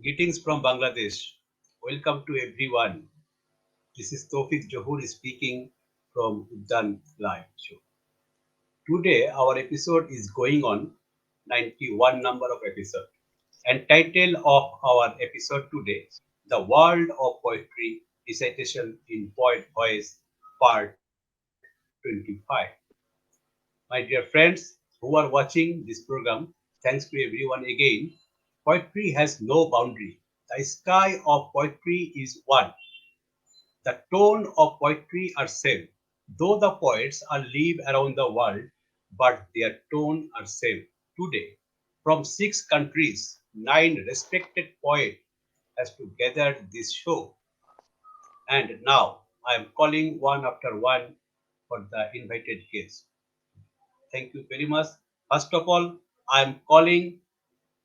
Greetings from Bangladesh. Welcome to everyone. This is Toufiq Zohur speaking from Uddan Live Show. Today our episode is going on 91 number of episode and title of our episode today The World of Poetry Recitation in Poet Voice Part 25. My dear friends who are watching this program, thanks to everyone again. Poetry has no boundary. The sky of poetry is one. The tone of poetry are same. Though the poets are live around the world, but their tone are same. Today, from 6 countries, 9 respected poets has to gather this show. And now I am calling one after one for the invited guests. Thank you very much. First of all, I am calling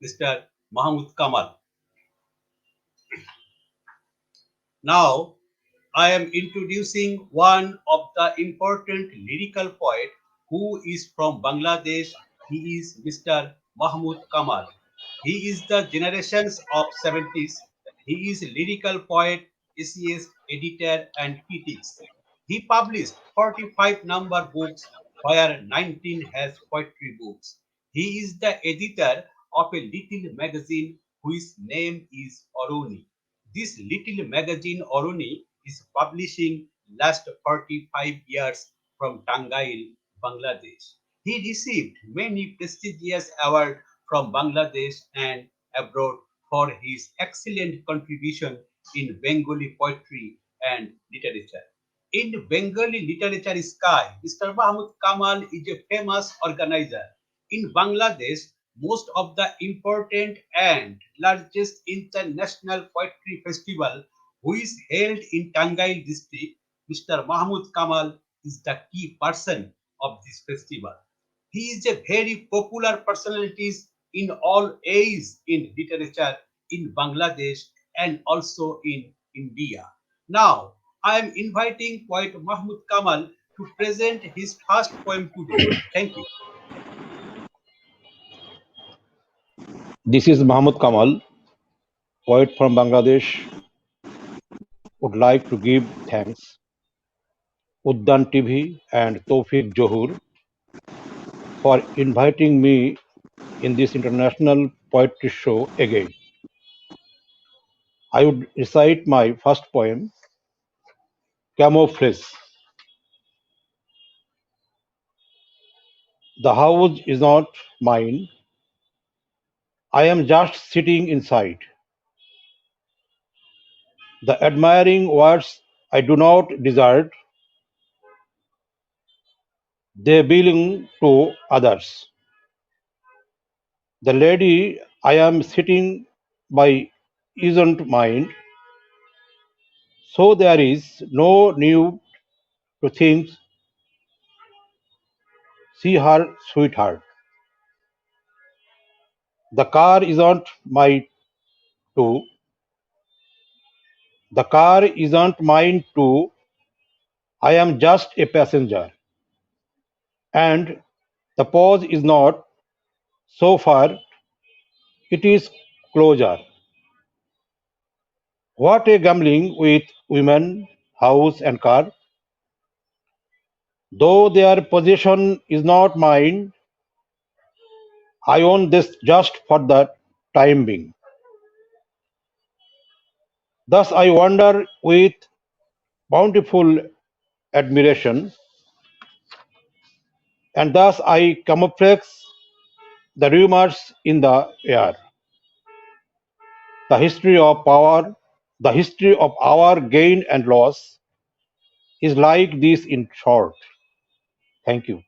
Mr. Mahmud Kamal. Now, I am introducing one of the important lyrical poet who is from Bangladesh. He is Mr. Mahmud Kamal. He is the generations of 70s. He is lyrical poet, essayist, editor, and critics. He published 45 number books, where 19 has poetry books. He is the editor of a little magazine whose name is Oroni. This little magazine Oroni is publishing last 45 years from Tangail, Bangladesh. He received many prestigious awards from Bangladesh and abroad for his excellent contribution in Bengali poetry and literature. In Bengali literature sky, Mr. Mahmud Kamal is a famous organizer. In Bangladesh, most of the important and largest international poetry festival, which is held in Tangail district, Mr. Mahmud Kamal is the key person of this festival. He is a very popular personality in all ages in literature in Bangladesh and also in India. Now, I am inviting poet Mahmud Kamal to present his first poem today. Thank you. This is Mahmud Kamal, poet from Bangladesh. Would like to give thanks Uddan TV and Toufiq Zohur for inviting me in this international poetry show again. I would recite my first poem, Camouflage. The house is not mine. I am just sitting inside. The admiring words I do not desert, they belong to others. The lady I am sitting by isn't mine, so there is no need to think she her sweetheart. The car isn't mine too. The car isn't mine too. I am just a passenger. And the pause is not so far, it is closer. What a gambling with women, house and car. Though their possession is not mine, I own this just for the time being. Thus I wander with bountiful admiration, and thus I camouflage the rumors in the air. The history of power, the history of our gain and loss is like this in short. Thank you.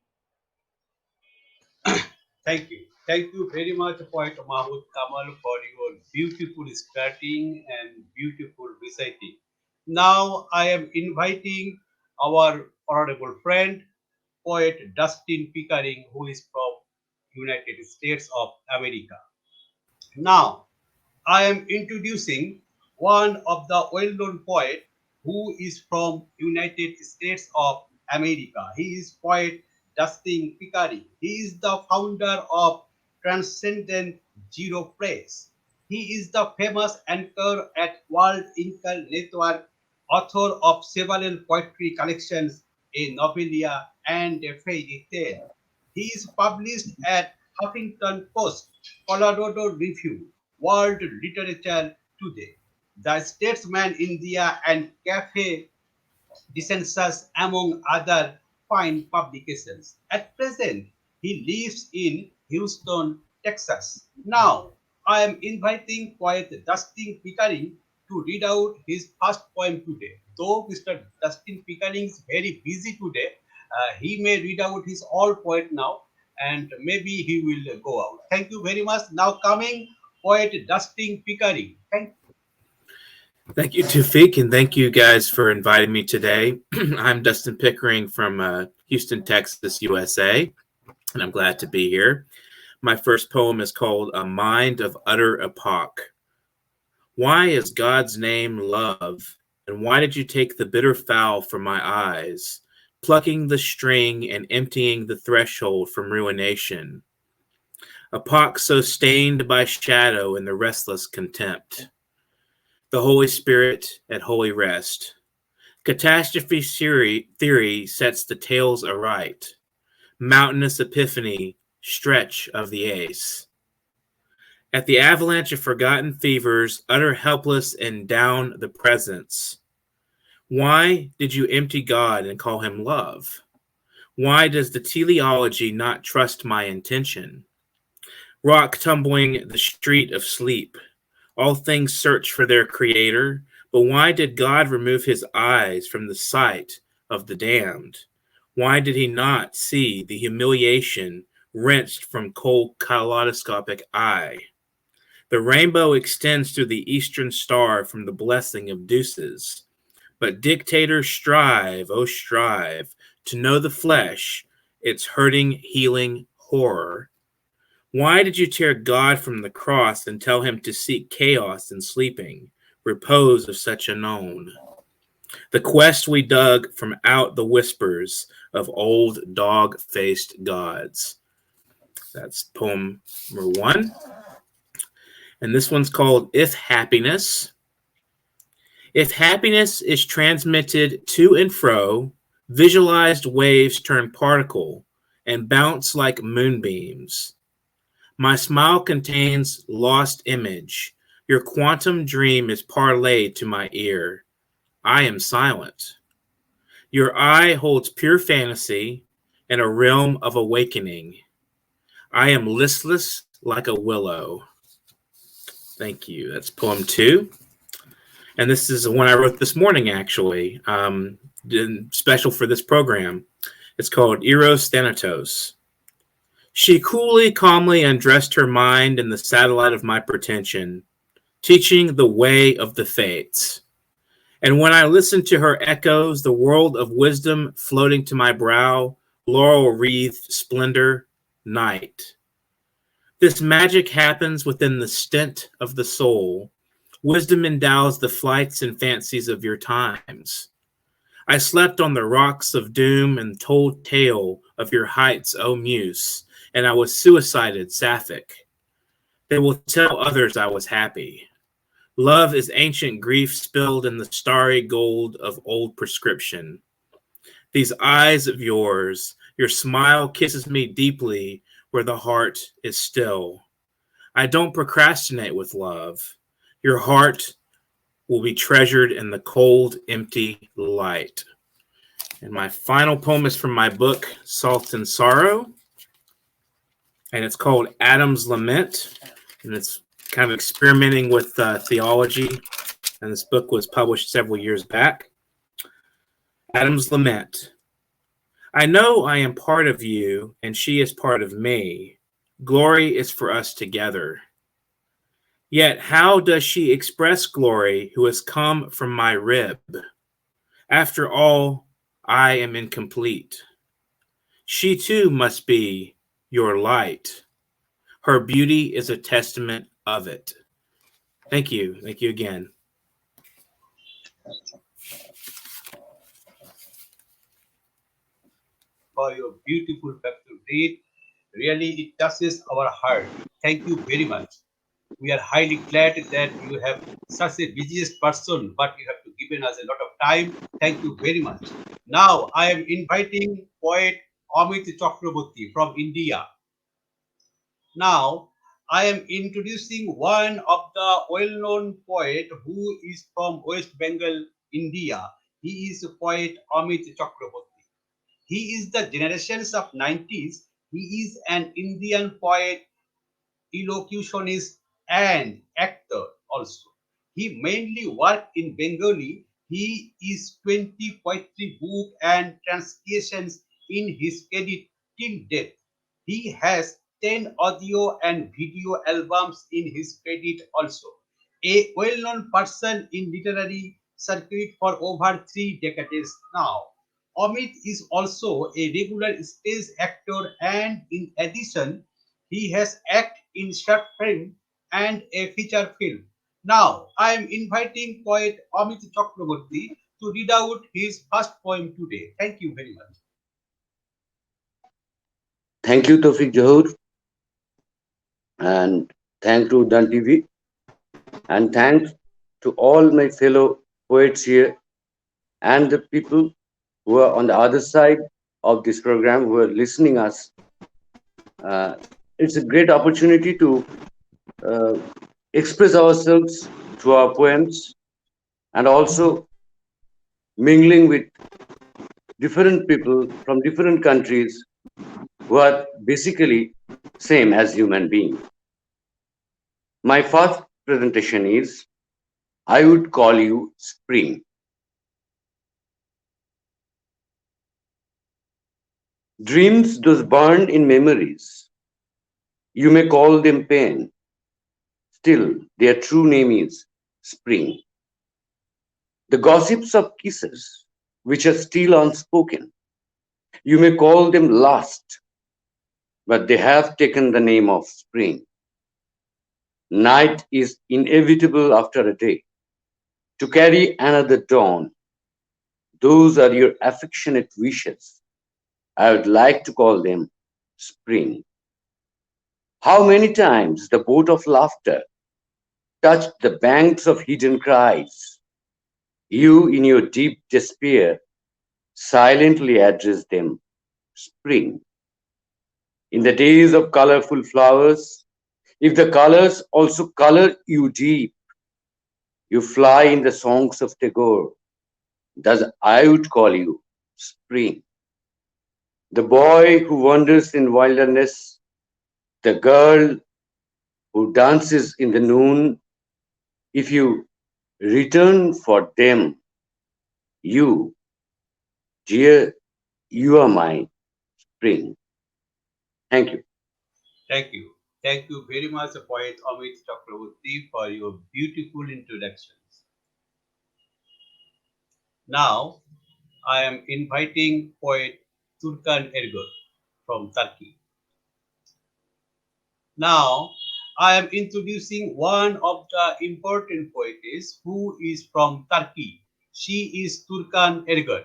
Thank you. Thank you very much, poet Mahmud Kamal, for your beautiful starting and beautiful reciting. Now I am inviting our honorable friend, poet Dustin Pickering, who is from United States of America. Now I am introducing one of the well-known poet who is from United States of America. He is poet Dustin Pickering. He is the founder of Transcendent Zero Press. He is the famous anchor at World Inkle Network, author of several poetry collections, a novella, and a fairy tale. He is published at Huffington Post, Colorado Review, World Literature Today, The Statesman India, and Cafe Dissensus, among other fine publications. At present, he lives in Houston, Texas. Now, I am inviting poet Dustin Pickering to read out his first poem today. Though Mr. Dustin Pickering is very busy today, he may read out his all poet now and maybe he will go out. Thank you very much. Now coming poet Dustin Pickering. Thank you. Thank you, Toufiq, and thank you guys for inviting me today. I'm Dustin Pickering from Houston, Texas, USA, and I'm glad to be here. My first poem is called A Mind of Utter Epoch. Why is God's name love? And why did you take the bitter fowl from my eyes, plucking the string and emptying the threshold from ruination? Epoch so stained by shadow and the restless contempt. The Holy Spirit at holy rest. Catastrophe theory sets the tales aright. Mountainous epiphany, stretch of the ace. At the avalanche of forgotten fevers, utter helpless and down the presence. Why did you empty God and call him love? Why does the teleology not trust my intention? Rock tumbling the street of sleep. All things search for their creator, but why did God remove his eyes from the sight of the damned? Why did he not see the humiliation wrenched from cold kaleidoscopic eye? The rainbow extends through the eastern star from the blessing of deuces. But dictators strive, oh strive, to know the flesh, its hurting, healing horror. Why did you tear God from the cross and tell him to seek chaos in sleeping, repose of such a known? The quest we dug from out the whispers of old dog-faced gods. That's poem number 1. And this one's called If Happiness. If happiness is transmitted to and fro, visualized waves turn particle and bounce like moonbeams. My smile contains lost image. Your quantum dream is parlayed to my ear. I am silent. Your eye holds pure fantasy and a realm of awakening. I am listless like a willow. Thank you. That's poem 2. And this is the one I wrote this morning, actually, special for this program. It's called Eros Thanatos. She coolly, calmly undressed her mind in the satellite of my pretension, teaching the way of the fates. And when I listened to her echoes, the world of wisdom floating to my brow, laurel-wreathed splendor, night. This magic happens within the stint of the soul. Wisdom endows the flights and fancies of your times. I slept on the rocks of doom and told tale of your heights, O Muse, and I was suicided, sapphic. They will tell others I was happy. Love is ancient grief spilled in the starry gold of old prescription. These eyes of yours, your smile kisses me deeply where the heart is still. I don't procrastinate with love. Your heart will be treasured in the cold, empty light. And my final poem is from my book, Salt and Sorrow. And it's called Adam's Lament. And it's kind of experimenting with theology. And this book was published several years back. Adam's Lament. I know I am part of you, and she is part of me. Glory is for us together. Yet how does she express glory who has come from my rib? After all, I am incomplete. She too must be your light. Her beauty is a testament of it. Thank you. Thank you again. For your beautiful factory read. Really, it touches our heart. Thank you very much. We are highly glad that you have such a busiest person, but you have to given us a lot of time. Thank you very much. Now I am inviting poet Amit Chakraborty from India. Now, I am introducing one of the well-known poet who is from West Bengal, India. He is poet Amit Chakraborty. He is the generations of 90s. He is an Indian poet, elocutionist, and actor also. He mainly worked in Bengali. He is 20 poetry book and translations in his credit till death. He has 10 audio and video albums in his credit also. A well-known person in literary circuit for over 3 decades now. Amit is also a regular stage actor and in addition he has acted in short film and a feature film. Now, I am inviting poet Amit Chakraborty to read out his first poem today. Thank you very much. Thank you, Toufiq Zohur, and thank to Uddan TV, and thanks to all my fellow poets here and the people who are on the other side of this program who are listening us. Uh, it's a great opportunity to uh, express ourselves through our poems and also mingling with different people from different countries who are basically same as human beings. My first presentation is I would call you spring. Dreams those burned in memories. You may call them pain. Still, their true name is spring. The gossips of kisses, which are still unspoken. You may call them lust, but they have taken the name of spring. Night is inevitable after a day. To carry another dawn, those are your affectionate wishes. I would like to call them spring. How many times the boat of laughter touched the banks of hidden cries. You, in your deep despair, silently address them spring. In the days of colorful flowers, if the colors also color you deep, you fly in the songs of Tagore. Thus, I would call you spring. The boy who wanders in wilderness, the girl who dances in the noon, if you return for them, you, dear, you are my spring. Thank you. Thank you. Thank you very much, poet Amit Chakraborty, for your beautiful introductions. Now, I am inviting poet Turkan Ergor from Turkey. Now, I am introducing one of the important poetess who is from Turkey. She is Turkan Ergor.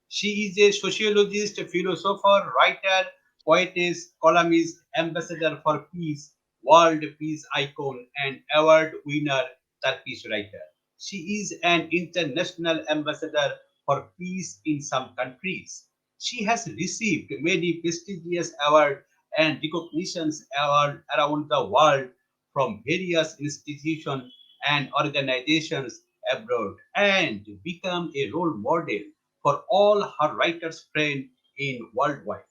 She is a sociologist, philosopher, writer, poetess, columnist, ambassador for peace, world peace icon, and award winner Turkish writer. She is an international ambassador for peace in some countries. She has received many prestigious awards and recognitions around the world from various institutions and organizations abroad and become a role model for all her writers' friends in worldwide.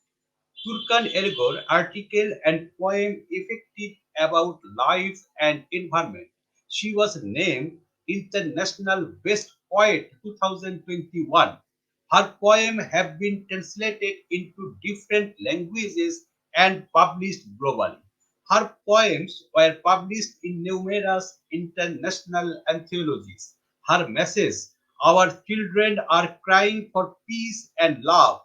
Turkan Ergor article and poem effective about life and environment. She was named International Best Poet 2021. Her poems have been translated into different languages and published globally. Her poems were published in numerous international anthologies. Her message, our children are crying for peace and love.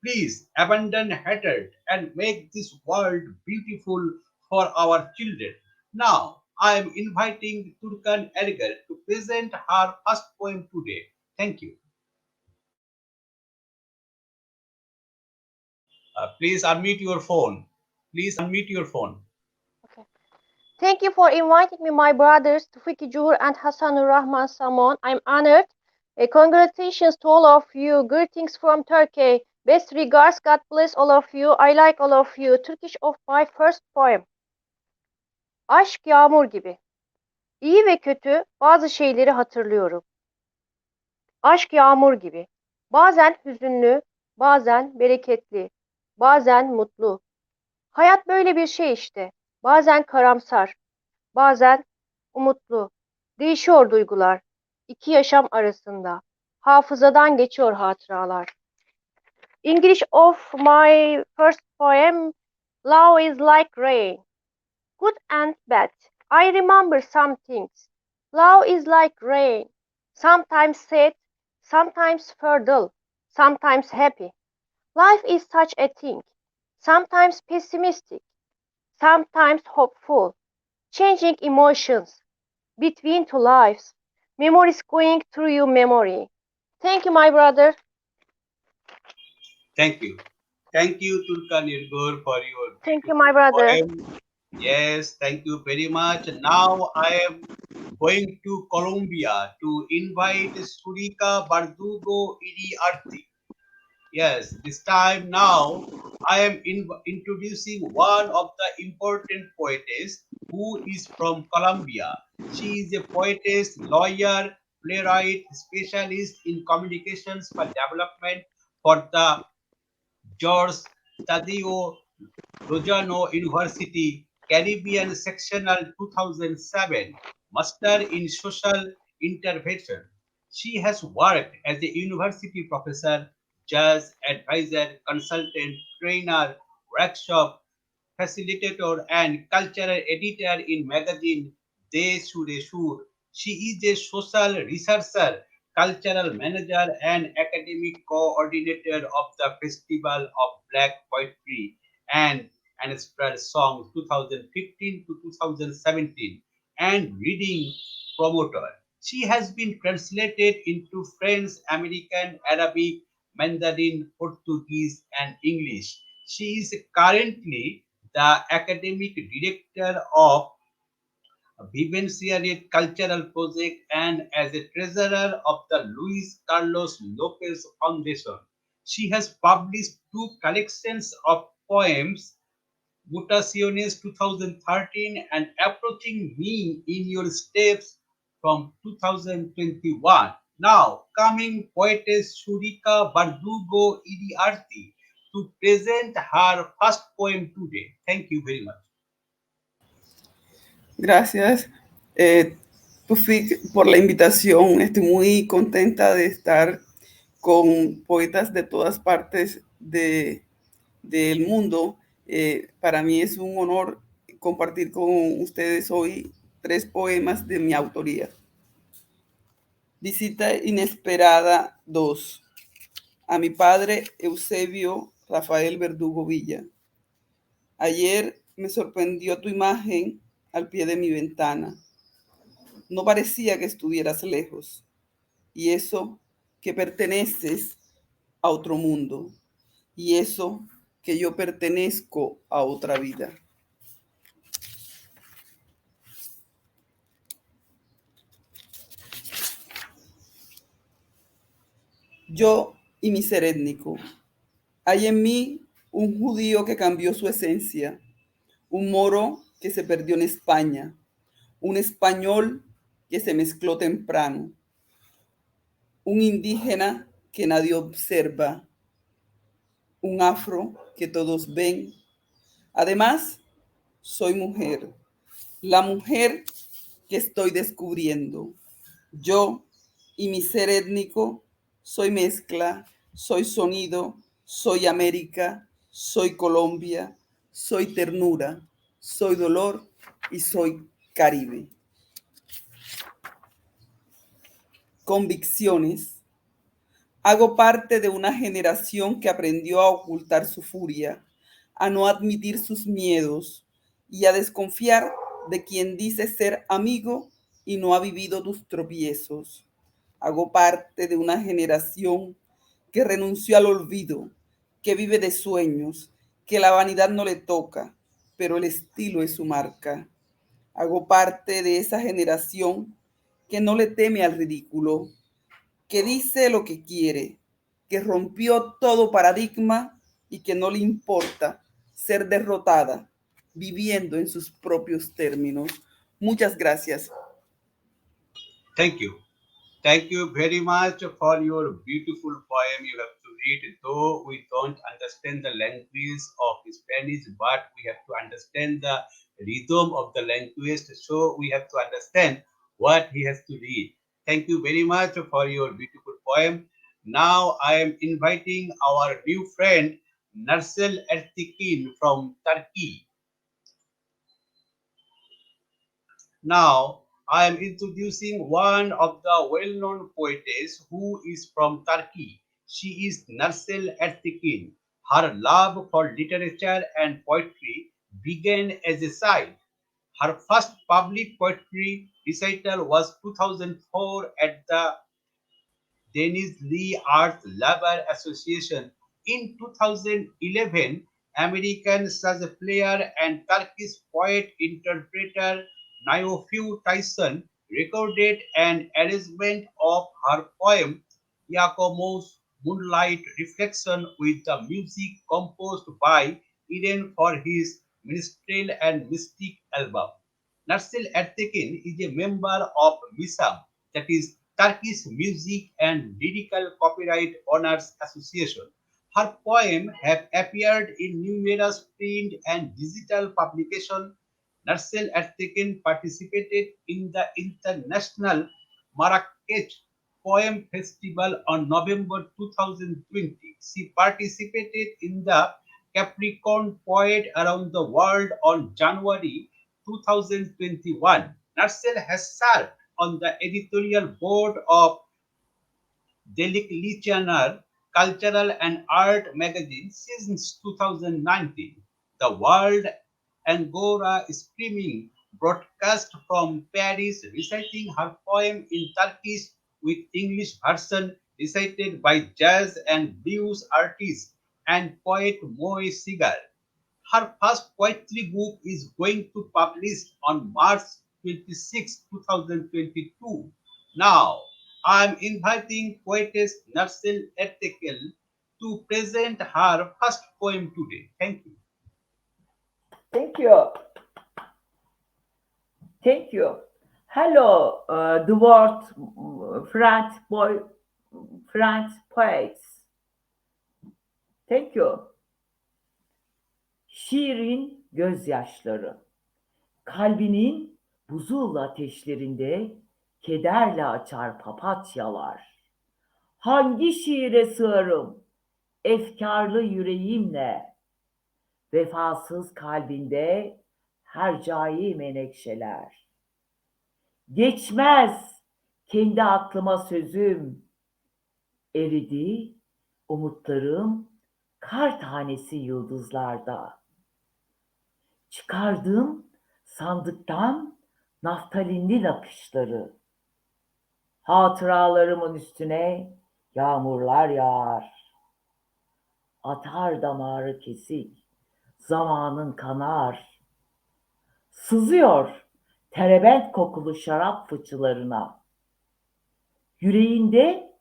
Please abandon hatred and make this world beautiful for our children. Now, I am inviting Turkan Erger to present her first poem today. Thank you. Please unmute your phone. Please unmute your phone. Okay. Thank you for inviting me, my brothers Toufiq Zohur and Hassanur Rahman Samon. I'm honored. Congratulations to all of you. Greetings from Turkey. Best regards. God bless all of you. I like all of you. Turkish of my first poem. Aşk yağmur gibi. İyi ve kötü bazı şeyleri hatırlıyorum. Aşk yağmur gibi. Bazen hüzünlü, bazen bereketli, bazen mutlu. Hayat böyle bir şey işte. Bazen karamsar, bazen umutlu. Değişiyor duygular. İki yaşam arasında. Hafızadan geçiyor hatıralar. English of my first poem, Love is like rain. Good and bad. I remember some things. Love is like rain. Sometimes sad, sometimes fertile, sometimes happy. Life is such a thing. Sometimes pessimistic, sometimes hopeful. Changing emotions between two lives. Memories going through your memory. Thank you, my brother. Thank you. Thank you, Turkan Ergor, for your Thank you, my beautiful brother. poem. Yes, thank you very much. Now I am going to Colombia to invite Surika Berdugo Iriarte. Yes, this time now I am introducing one of the important poetess who is from Colombia. She is a poetess, lawyer, playwright, specialist in communications for development for the George Taddeo Lozano University Caribbean Sectional 2007 Master in Social Intervention. She has worked as a university professor, judge, advisor, consultant, trainer, workshop facilitator, and cultural editor in magazine De Sure Sure. She is a social researcher, cultural manager, and academic coordinator of the Festival of Black Poetry and Ancestral Song 2015 to 2017 and reading promoter. She has been translated into French, American, Arabic, Mandarin, Portuguese, and English. She is currently the academic director of Vivenciary Cultural Project and as a treasurer of the Luis Carlos Lopez Foundation. She has published two collections of poems, Mutaciones 2013 and Approaching Me in Your Steps from 2021. Now, coming poetess Surika Bardugo Iriarte to present her first poem today. Thank you very much. Gracias, Tufik, por la invitación. Estoy muy contenta de estar con poetas de todas partes del mundo. Para mí es un honor compartir con ustedes hoy 3 poemas de mi autoría. Visita inesperada 2. A mi padre Eusebio Rafael Berdugo Villa. Ayer me sorprendió tu imagen al pie de mi ventana. No parecía que estuvieras lejos, y eso que perteneces a otro mundo, y eso que yo pertenezco a otra vida. Yo y mi ser étnico. Hay en mí un judío que cambió su esencia, un moro que se perdió en España, un español que se mezcló temprano, un indígena que nadie observa, un afro que todos ven. Además, soy mujer, la mujer que estoy descubriendo. Yo y mi ser étnico soy mezcla, soy sonido, soy América, soy Colombia, soy ternura, soy dolor y soy Caribe. Convicciones. Hago parte de una generación que aprendió a ocultar su furia, a no admitir sus miedos y a desconfiar de quien dice ser amigo y no ha vivido tus tropiezos. Hago parte de una generación que renunció al olvido, que vive de sueños, que la vanidad no le toca, pero el estilo es su marca. Hago parte de esa generación que no le teme al ridículo, que dice lo que quiere, que rompió todo paradigma y que no le importa ser derrotada, viviendo en sus propios términos. Muchas gracias. Thank you. Thank you very much for your beautiful poem you have to read. Though we don't understand the language of Spanish, but we have to understand the rhythm of the language, so we have to understand what he has to read. Thank you very much for your beautiful poem. Now I am inviting our new friend Nursel Ertekin from Turkey. Now, I am introducing one of the well-known poetess who is from Turkey. She is Nursel Ertekin. Her love for literature and poetry began as a child. Her first public poetry recital was 2004 at the Dennis Lee Art Labor Association. In 2011, American jazz player and Turkish poet-interpreter Naofi Tyson recorded an arrangement of her poem Yakomo's Moonlight Reflection with the music composed by Eden for his Minstrel and Mystic album. Nursel Ertekin is a member of MISAM, that is Turkish Music and Lyrical Copyright Owners Association. Her poems have appeared in numerous print and digital publications. Nursel Ertekin participated in the International Marrakech Poem Festival on November 2020. She participated in the Capricorn Poet Around the World on January 2021. Nursel has served on the editorial board of Delicatener Cultural and Art magazine since 2019. The World Angora Screaming broadcast from Paris, reciting her poem in Turkish with English version recited by jazz and blues artist and poet Moe Sigar. Her first poetry book is going to publish on March 26, 2022. Now, I am inviting poetess Nursel Ertekin to present her first poem today. Thank you. Thank you. Thank you. Hello, the world French poets. Thank you. Şiirin gözyaşları, kalbinin buzul ateşlerinde kederle açar papatyalar. Hangi şiire sığarım, efkarlı yüreğimle, vefasız kalbinde hercai menekşeler. Geçmez kendi aklıma sözüm, eridi umutlarım kar tanesi yıldızlarda. Çıkardım sandıktan naftalinli nakışları. Hatıralarımın üstüne yağmurlar yağar. Atar damarı kesik, zamanın kanar. Sızıyor terebent kokulu şarap fıçılarına. Yüreğinde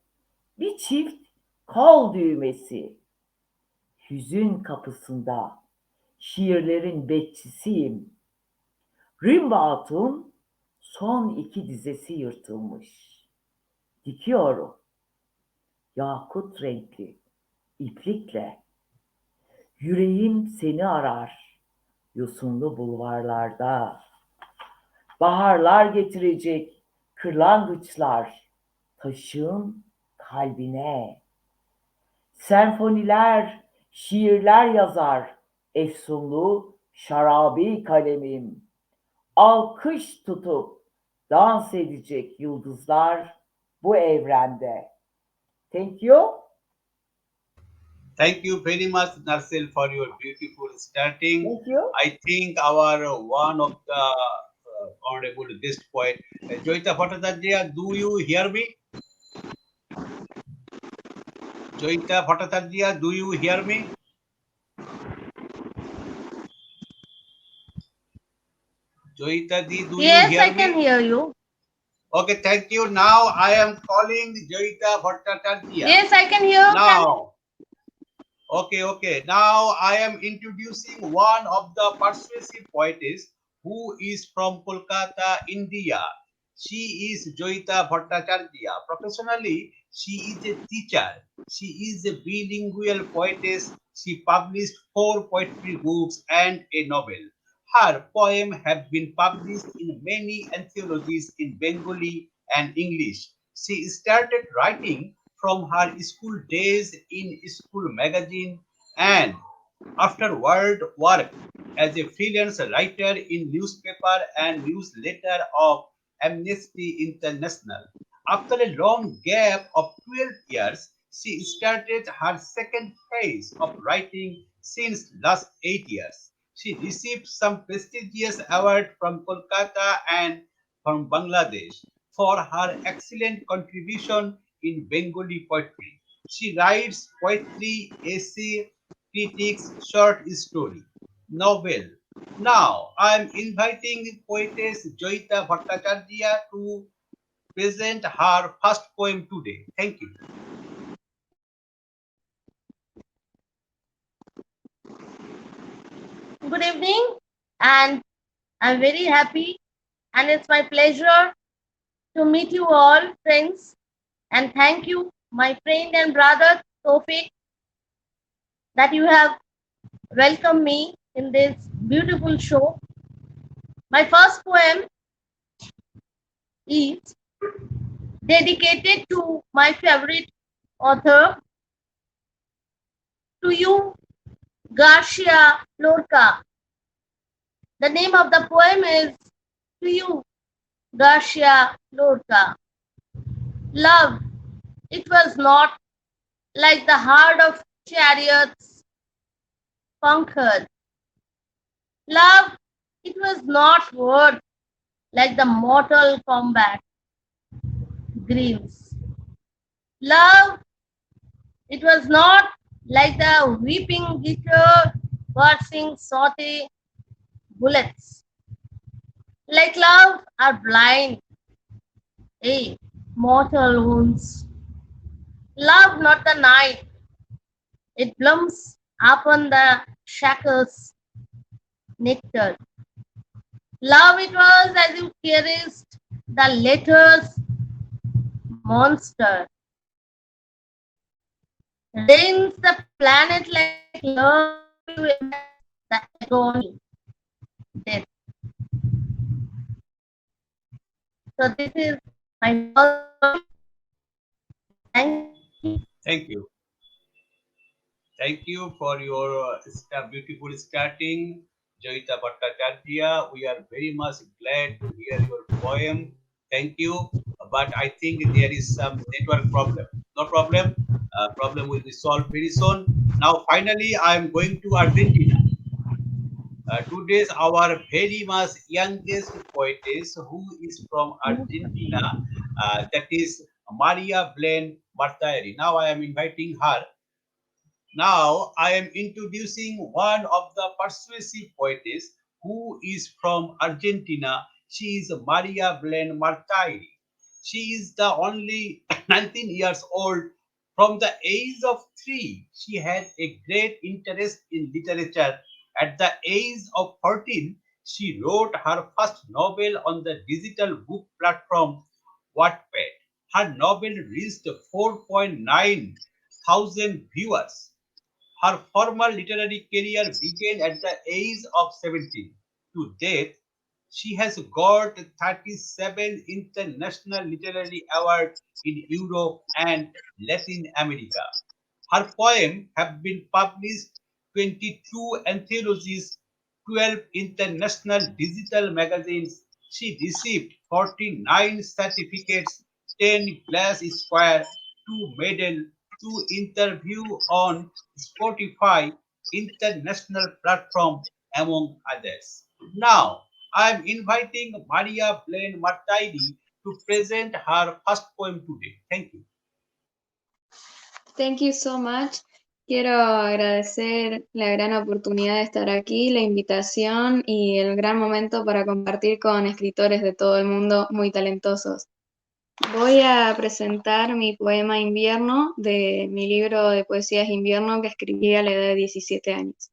bir çift kol düğmesi. Hüzün kapısında şiirlerin bekçisiyim. Rimbaud'un son iki dizesi yırtılmış. Dikiyorum yakut renkli iplikle. Yüreğim seni arar yosunlu bulvarlarda. Baharlar getirecek kırlangıçlar taşın kalbine. Senfoniler, şiirler yazar efsunlu şarabi kalemim. Alkış tutup dans edecek yıldızlar bu evrende. Thank you. Thank you very much, Nursel, for your beautiful starting. Thank you. I think our one of the honorable guest poet, Jayeeta Bhattacharya, do you hear me? Jayeeta Bhattacharya, do you hear me? Joyita di, do you Yes, hear I can me? hear you. Okay, thank you. Now I am calling Jayeeta Bhattacharya. Yes, I can hear. Can Now, okay. Now I am introducing one of the persuasive poetess who is from Kolkata, India. She is Joyita Bhattacharya. Professionally, she is a teacher. She is a bilingual poetess. She published four poetry books and a novel. Her poems have been published in many anthologies in Bengali and English. She started writing from her school days in school magazine and afterward worked as a freelance writer in newspaper and newsletter of Amnesty International. After a long gap of 12 years, she started her second phase of writing since last 8 years. She received some prestigious award from Kolkata and from Bangladesh for her excellent contribution in Bengali poetry. She writes poetry, essay, critics, short story, novel. Now I am inviting poetess Jayeeta Bhattacharya to present her first poem today. Thank you. good evening, and I'm very happy, and it's my pleasure to meet you all, friends, and thank you, my friend and brother Toufiq, that you have welcomed me in this beautiful show. My first poem is dedicated to my favorite author, to you, Garcia Lorca. The name of the poem is To You, Garcia Lorca. Love, it was not like the heart of chariots conquered. Love, it was not worth like the mortal combat grieves. Love, it was not like the weeping guitar bursting salty bullets. Like love are blind, mortal wounds. Love not the night, it blooms upon the shackles nectar. Love it was as you carriest the letters monster. Reigns the planet like love you embrace the agony, death. So this is my first poem. Thank you. Thank you. Thank you for your beautiful starting, Joyita Bhattacharya. We are very much glad to hear your poem. Thank you. But I think there is some network problem. No problem. Problem will be solved very soon. Now, finally, I am going to Argentina. Today's our very much youngest poetess who is from Argentina. That is Maria Belen Martire. Now I am inviting her. Now I am introducing one of the persuasive poetess who is from Argentina. She is Maria Belen Martire. She is the only 19 years old. From the age of 3, she had a great interest in literature. At the age of 14, she wrote her first novel on the digital book platform Wattpad. Her novel reached 4.9 thousand viewers. Her formal literary career began at the age of 17. To date, she has got 37 international literary awards in Europe and Latin America. Her poems have been published 22 anthologies, 12 international digital magazines. She received 49 certificates, 10 glass square, 2 medal, 2 interview on Spotify international platform among others. Now, I am inviting Maria Blaine Martiri to present her first poem today. Thank you. Thank you so much. Quiero agradecer la gran oportunidad de estar aquí, la invitación y el gran momento para compartir con escritores de todo el mundo muy talentosos. Voy a presentar mi poema Invierno de mi libro de poesías Invierno que escribí a la edad de 17 años.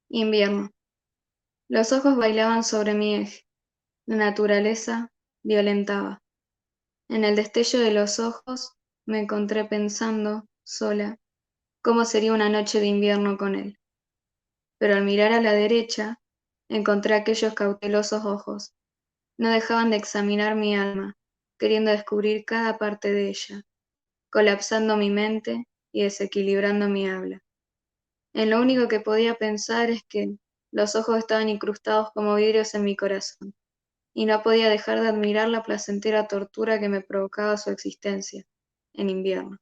Invierno. Los ojos bailaban sobre mi eje. La naturaleza violentaba. En el destello de los ojos me encontré pensando, sola, cómo sería una noche de invierno con él. Pero al mirar a la derecha, encontré aquellos cautelosos ojos. No dejaban de examinar mi alma, queriendo descubrir cada parte de ella, colapsando mi mente y desequilibrando mi habla. En lo único que podía pensar es que los ojos estaban incrustados como vidrios en mi corazón, y no podía dejar de admirar la placentera tortura que me provocaba su existencia, en invierno.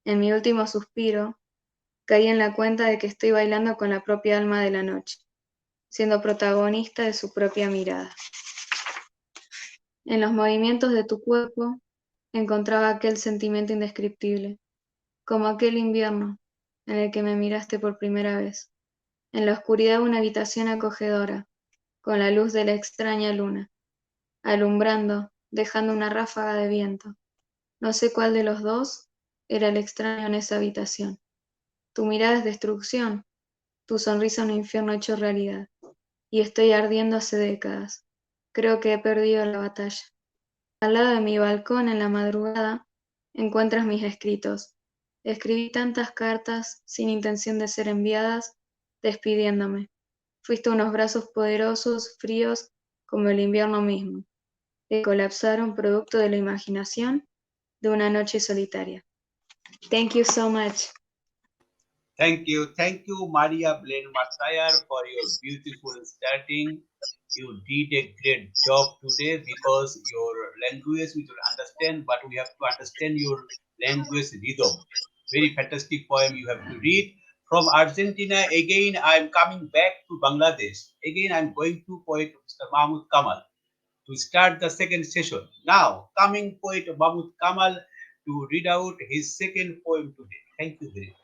En mi último suspiro, caí en la cuenta de que estoy bailando con la propia alma de la noche, siendo protagonista de su propia mirada. En los movimientos de tu cuerpo encontraba aquel sentimiento indescriptible, como aquel invierno en el que me miraste por primera vez, en la oscuridad de una habitación acogedora, con la luz de la extraña luna, alumbrando, dejando una ráfaga de viento. No sé cuál de los dos era el extraño en esa habitación. Tu mirada es destrucción, tu sonrisa un infierno hecho realidad. Y estoy ardiendo hace décadas. Creo que he perdido la batalla. Al lado de mi balcón en la madrugada encuentras mis escritos. Escribí tantas cartas sin intención de ser enviadas, despidiéndome. Fuiste unos brazos poderosos, fríos, como el invierno mismo, que colapsaron producto de la imaginación de una noche solitaria. Thank you so much. Thank you, Maria Belen Martire, for your beautiful starting. You did a great job today because your language we will understand, but we have to understand your language rhythm. Very fantastic poem you have to read. From Argentina, again I am coming back to Bangladesh. Again I am going to poet Mr. Mahmud Kamal to start the second session. Now, coming poet Mahmud Kamal to read out his second poem today. Thank you very much.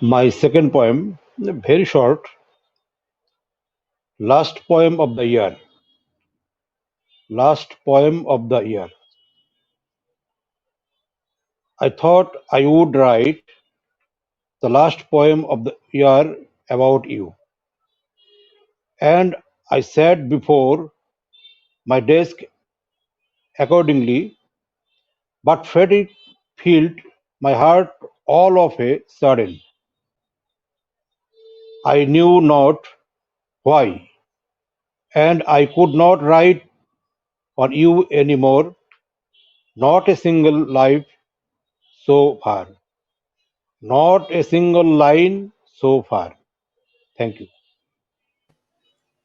My second poem, very short, last poem of the year. Last poem of the year. I thought I would write the last poem of the year about you. And I sat before my desk accordingly, but fate filled my heart all of a sudden. I knew not why, and I could not write on you anymore, not a single life so far, not a single line so far. Thank you.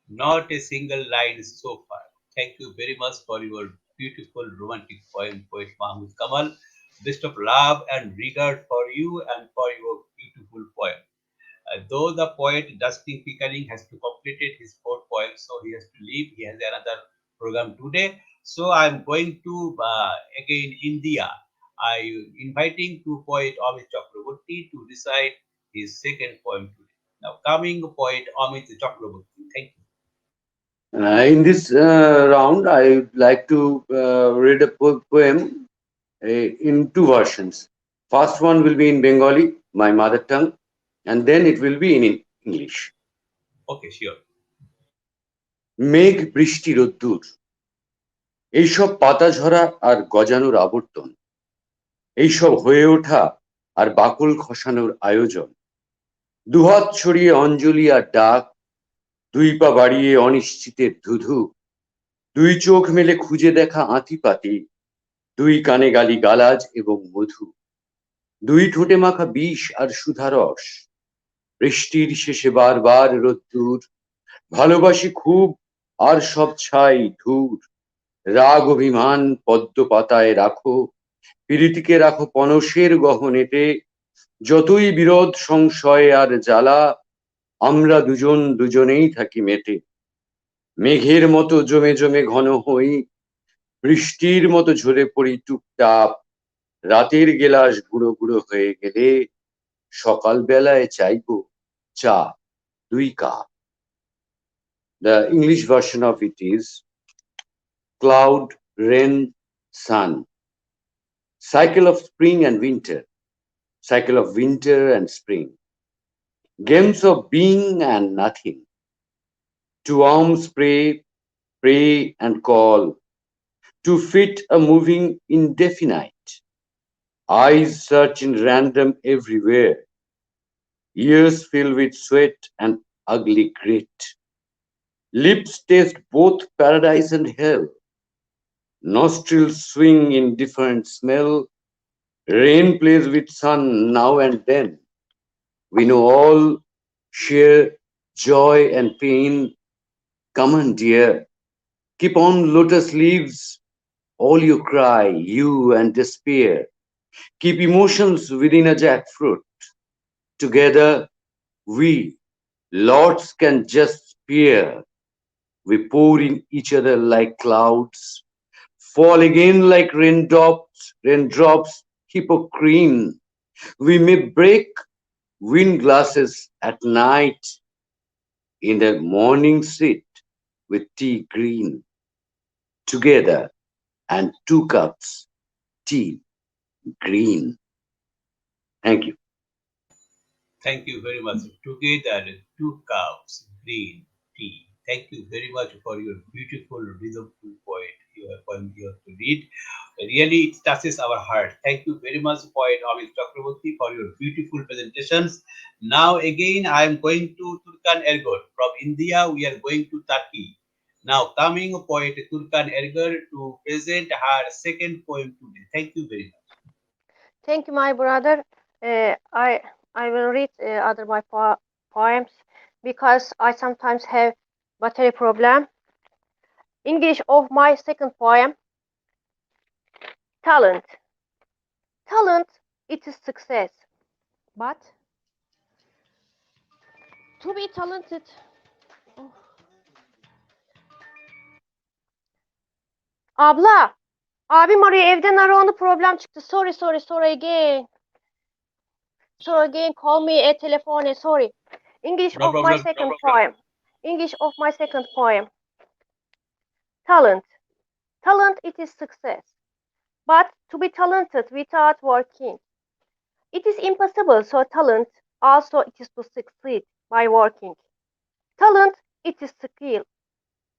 Not a single line so far. Thank you very much for your beautiful romantic poem, poet Mahmud Kamal. Best of love and regard for you and for your beautiful poem. Though the poet Dustin Pickering has to completed his four poems, so he has to leave. He has another program today. So I am going to again India. I inviting to poet Amit Chakraborty to recite his second poem today. Now coming poet Amit Chakraborty. Thank you. In this round, I would like to read a poem in two versions. First one will be in Bengali, my mother tongue, and then it will be in English. Okay, sure. মেঘ বৃষ্টি রোদ্দুর এইসব পাতা ঝরা আর গজানোর আবর্তন, এইসব হয়ে ওঠা আর বাকল খসানোর আয়োজন, দুহাত ছড়িয়ে অঞ্জলি আর ডাক, দুই পা বাড়িয়ে অনিশ্চিতের ধুধু, দুই চোখ মেলে খুঁজে দেখা আঁতিপাতি, দুই কানে গালি গালাজ এবং মধু, দুই ঠোঁটে মাখা বিষ আর সুধারস, বৃষ্টির শেষে বারবার রোদ্দুর, ভালোবাসি খুব আর সব ছাই ধূর, রাগ অভিমান পদ্ম পাতায় রাখো, প্রীতিকে রাখো পনসের গহনেতে, যতই বিরোধ সংশয় আর জ্বালা, আমরা দুজন দুজনেই থাকি মেতে, মেঘের মতো জমে জমে ঘন হই, বৃষ্টির মতো ঝরে পড়ি টুপটাপ, রাতের গেলাস গুঁড়ো গুঁড়ো হয়ে গেলে সকাল বেলায় চাইবো চা 2 cup. The English version of it is cloud, rain, sun. Cycle of spring and winter. Cycle of winter and spring. Games of being and nothing. To arms pray and call. To fit a moving indefinite. Eyes search in random everywhere. Ears fill with sweat and ugly grit. Lips taste both paradise and hell. Nostrils swing in different smell. Rain plays with sun now and then. We know all share joy and pain. Come on, dear. Keep on lotus leaves. All you cry, you and despair. Keep emotions within a jackfruit. Together, we, lords, can just peer. We pour in each other like clouds, fall again like raindrops, hypocrine. We may break wind glasses at night, in the morning sit with tea green, together and 2 cups tea green. Thank you. Thank you very much. Together, 2 cups green tea. Thank you very much for your beautiful, rhythmful poem you have to read. Really, it touches our heart. Thank you very much, poet Amit Chakraborty, for your beautiful presentations. Now, again, I am going to Turkan Ergor. From India, we are going to Turkey. Now, coming poet Turkan Ergor to present her second poem today. Thank you very much. Thank you, my brother. Uh, I I will read other my poems because I sometimes have battery problem. English of my second poem. Talent. Talent, it is success. But to be talented. Oh. Abla, abim arıyor evden ara onu problem çıktı. Sorry again. Sorry again, call me a telephone. Sorry. English No of my problem. second poem. English of my second poem. Talent. Talent, it is success. But to be talented without working, it is impossible. So talent also it is to succeed by working. Talent, it is skill.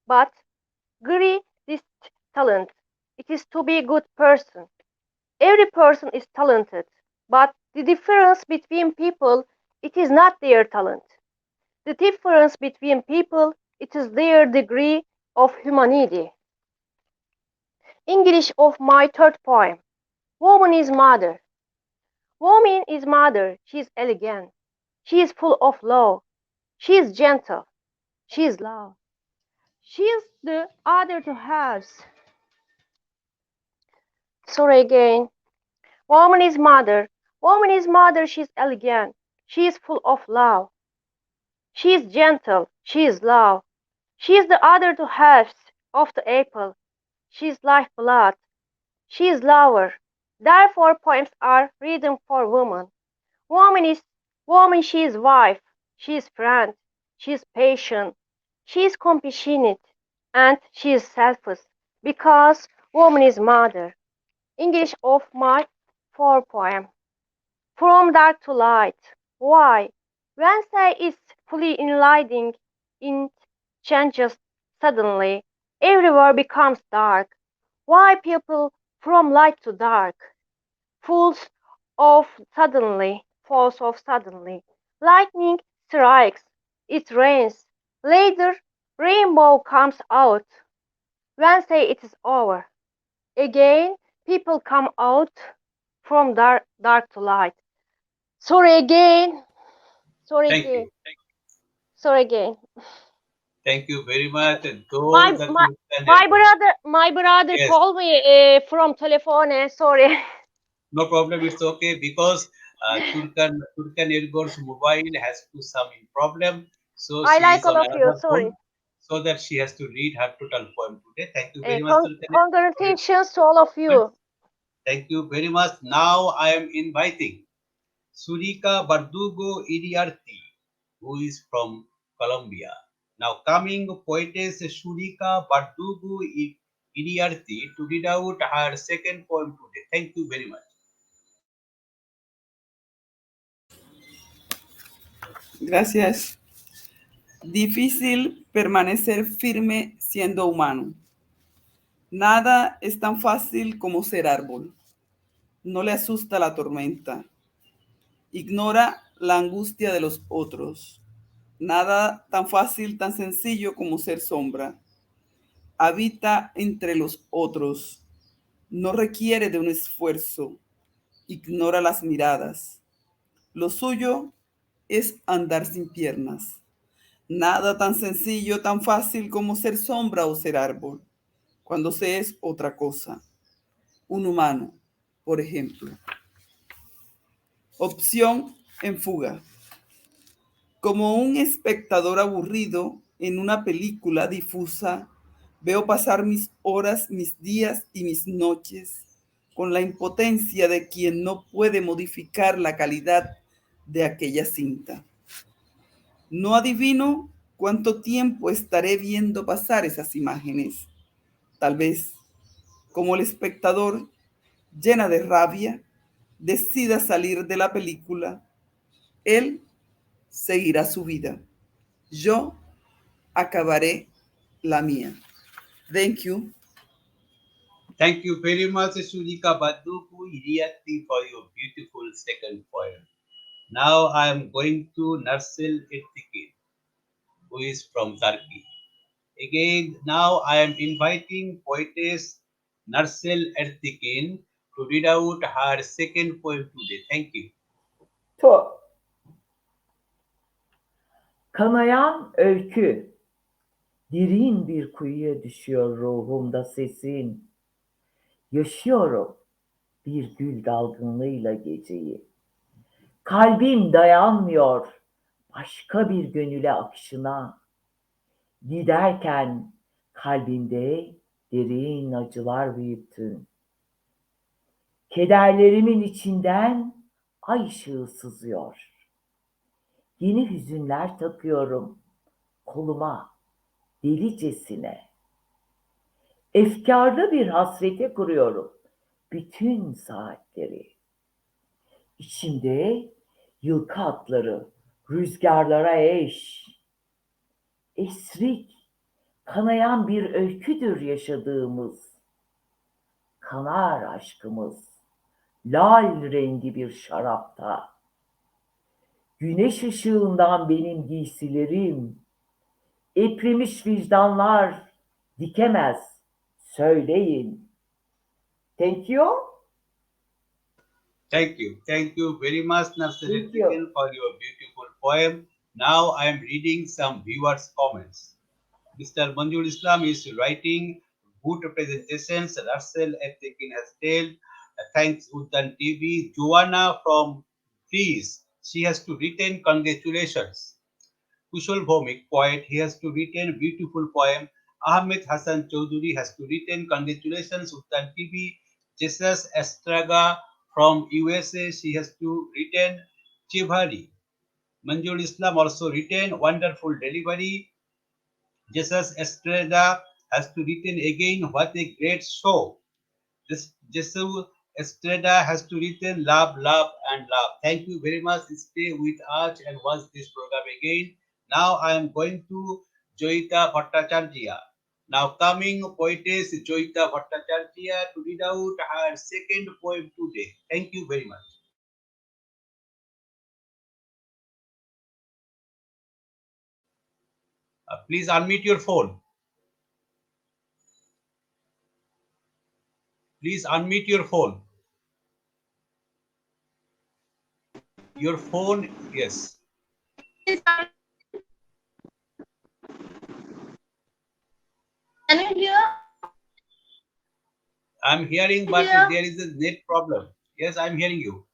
But agree this talent, it is to be a good person. Every person is talented, but the difference between people, it is not their talent. The difference between people, it is their degree of humanity. English of my third poem. Woman is mother. Woman is mother. She is elegant. She is full of love. She is gentle. She is love. She is the other two halves. Sorry again. Woman is mother. Woman is mother. She is elegant. She is full of love. She is gentle. She is love. She is the other two halves of the apple. She is lifeblood. She is lover. Therefore, poems are written for woman. Woman is woman. She is wife. She is friend. She is patient. She is compassionate, and she is selfless because woman is mother. English of my four poem. From dark to light. Why? When say is fully enlightening, it changes suddenly. Everywhere becomes dark. Why people from light to dark? Fools of suddenly, falls of suddenly. Lightning strikes, it rains. Later, rainbow comes out. When say it is over. Again, people come out from dark to light. Sorry again. Sorry Thank again. you. Sorry again. Thank you very much. And My though the my Turkan Ergor. my brother Yes. called me from telephone. Sorry. No problem, it's okay because Turkan Ergor's mobile has to some problem, so I she like is all on of you. another Sorry. phone, so that she has to read her total poem today. Thank you very much, Turkan Ergor, for your Congratulations to all of comment. you. Thank you very much. Now I am inviting Surika Berdugo Iriarte, who is from Colombia. Now coming poetess Surika Berdugo Iriarte to read out her second poem today. Thank you very much. Gracias. Difícil permanecer firme siendo humano. Nada es tan fácil como ser árbol. No le asusta la tormenta. Ignora la angustia de los otros. Nada tan fácil, tan sencillo como ser sombra. Habita entre los otros. No requiere de un esfuerzo. Ignora las miradas. Lo suyo es andar sin piernas. Nada tan sencillo, tan fácil como ser sombra o ser árbol, cuando se es otra cosa. Un humano, por ejemplo. Opción en fuga. Como un espectador aburrido en una película difusa, veo pasar mis horas, mis días y mis noches con la impotencia de quien no puede modificar la calidad de aquella cinta. No adivino cuánto tiempo estaré viendo pasar esas imágenes. Tal vez, como el espectador, llena de rabia, decida salir de la película. Él seguirá su vida. Yo acabaré la mía. Thank you. Thank you very much, Surika Berdugo Iriarte, for your beautiful second poem. Now I am going to Nursel Ertekin, who is from Turkey. Again, now I am inviting poetess Nursel Ertekin to read out her second poem today. Thank you. To. Kanayan öykü, derin bir kuyuya düşüyor ruhumda sesin. Yaşıyorum bir gül dalgınlığıyla geceyi. Kalbim dayanmıyor başka bir gönüle akışına. Giderken kalbimde derin acılar büyüttün. Kederlerimin içinden ay ışığı sızıyor. Yeni hüzünler takıyorum koluma delicesine. Efkarlı bir hasrete kuruyorum bütün saatleri. İçimde yılkı atları rüzgarlara eş. Esrik, kanayan bir öyküdür yaşadığımız. Kanar aşkımız, lal rengi bir şarapta. Güneş ışığından benim giysilerim, eprimiş vicdanlar dikemez, söyleyin. Thank you. Thank you. Thank you very much, Nursel Thank you. Ertekin, for your beautiful poem. Now I am reading some viewers' comments. Mr. Manjul Islam is writing good presentations. Nursel Ertekin has told, thanks Uddan TV. Joanna from Greece, she has to retain congratulations. Kushal Bhomik, poet, he has to retain beautiful poem. Ahmed Hassan Chaudhuri has to retain congratulations, Uttan TV. Jesus Estraga from USA, she has to retain Chivari. Manjul Islam also retain wonderful delivery. Jesus Estrada has to retain again, what a great show. Jesus Estrada has to retain love, love, and love. Thank you very much. Stay with us and watch this program again. Now I am going to Jayeeta Bhattacharya. Now coming poetess Jayeeta Bhattacharya to read out her second poem today. Thank you very much. Please unmute your phone. Please unmute your phone. Your phone, yes. Can you hear? I'm hearing, but Yeah. there is a net problem. Yes, I'm hearing you.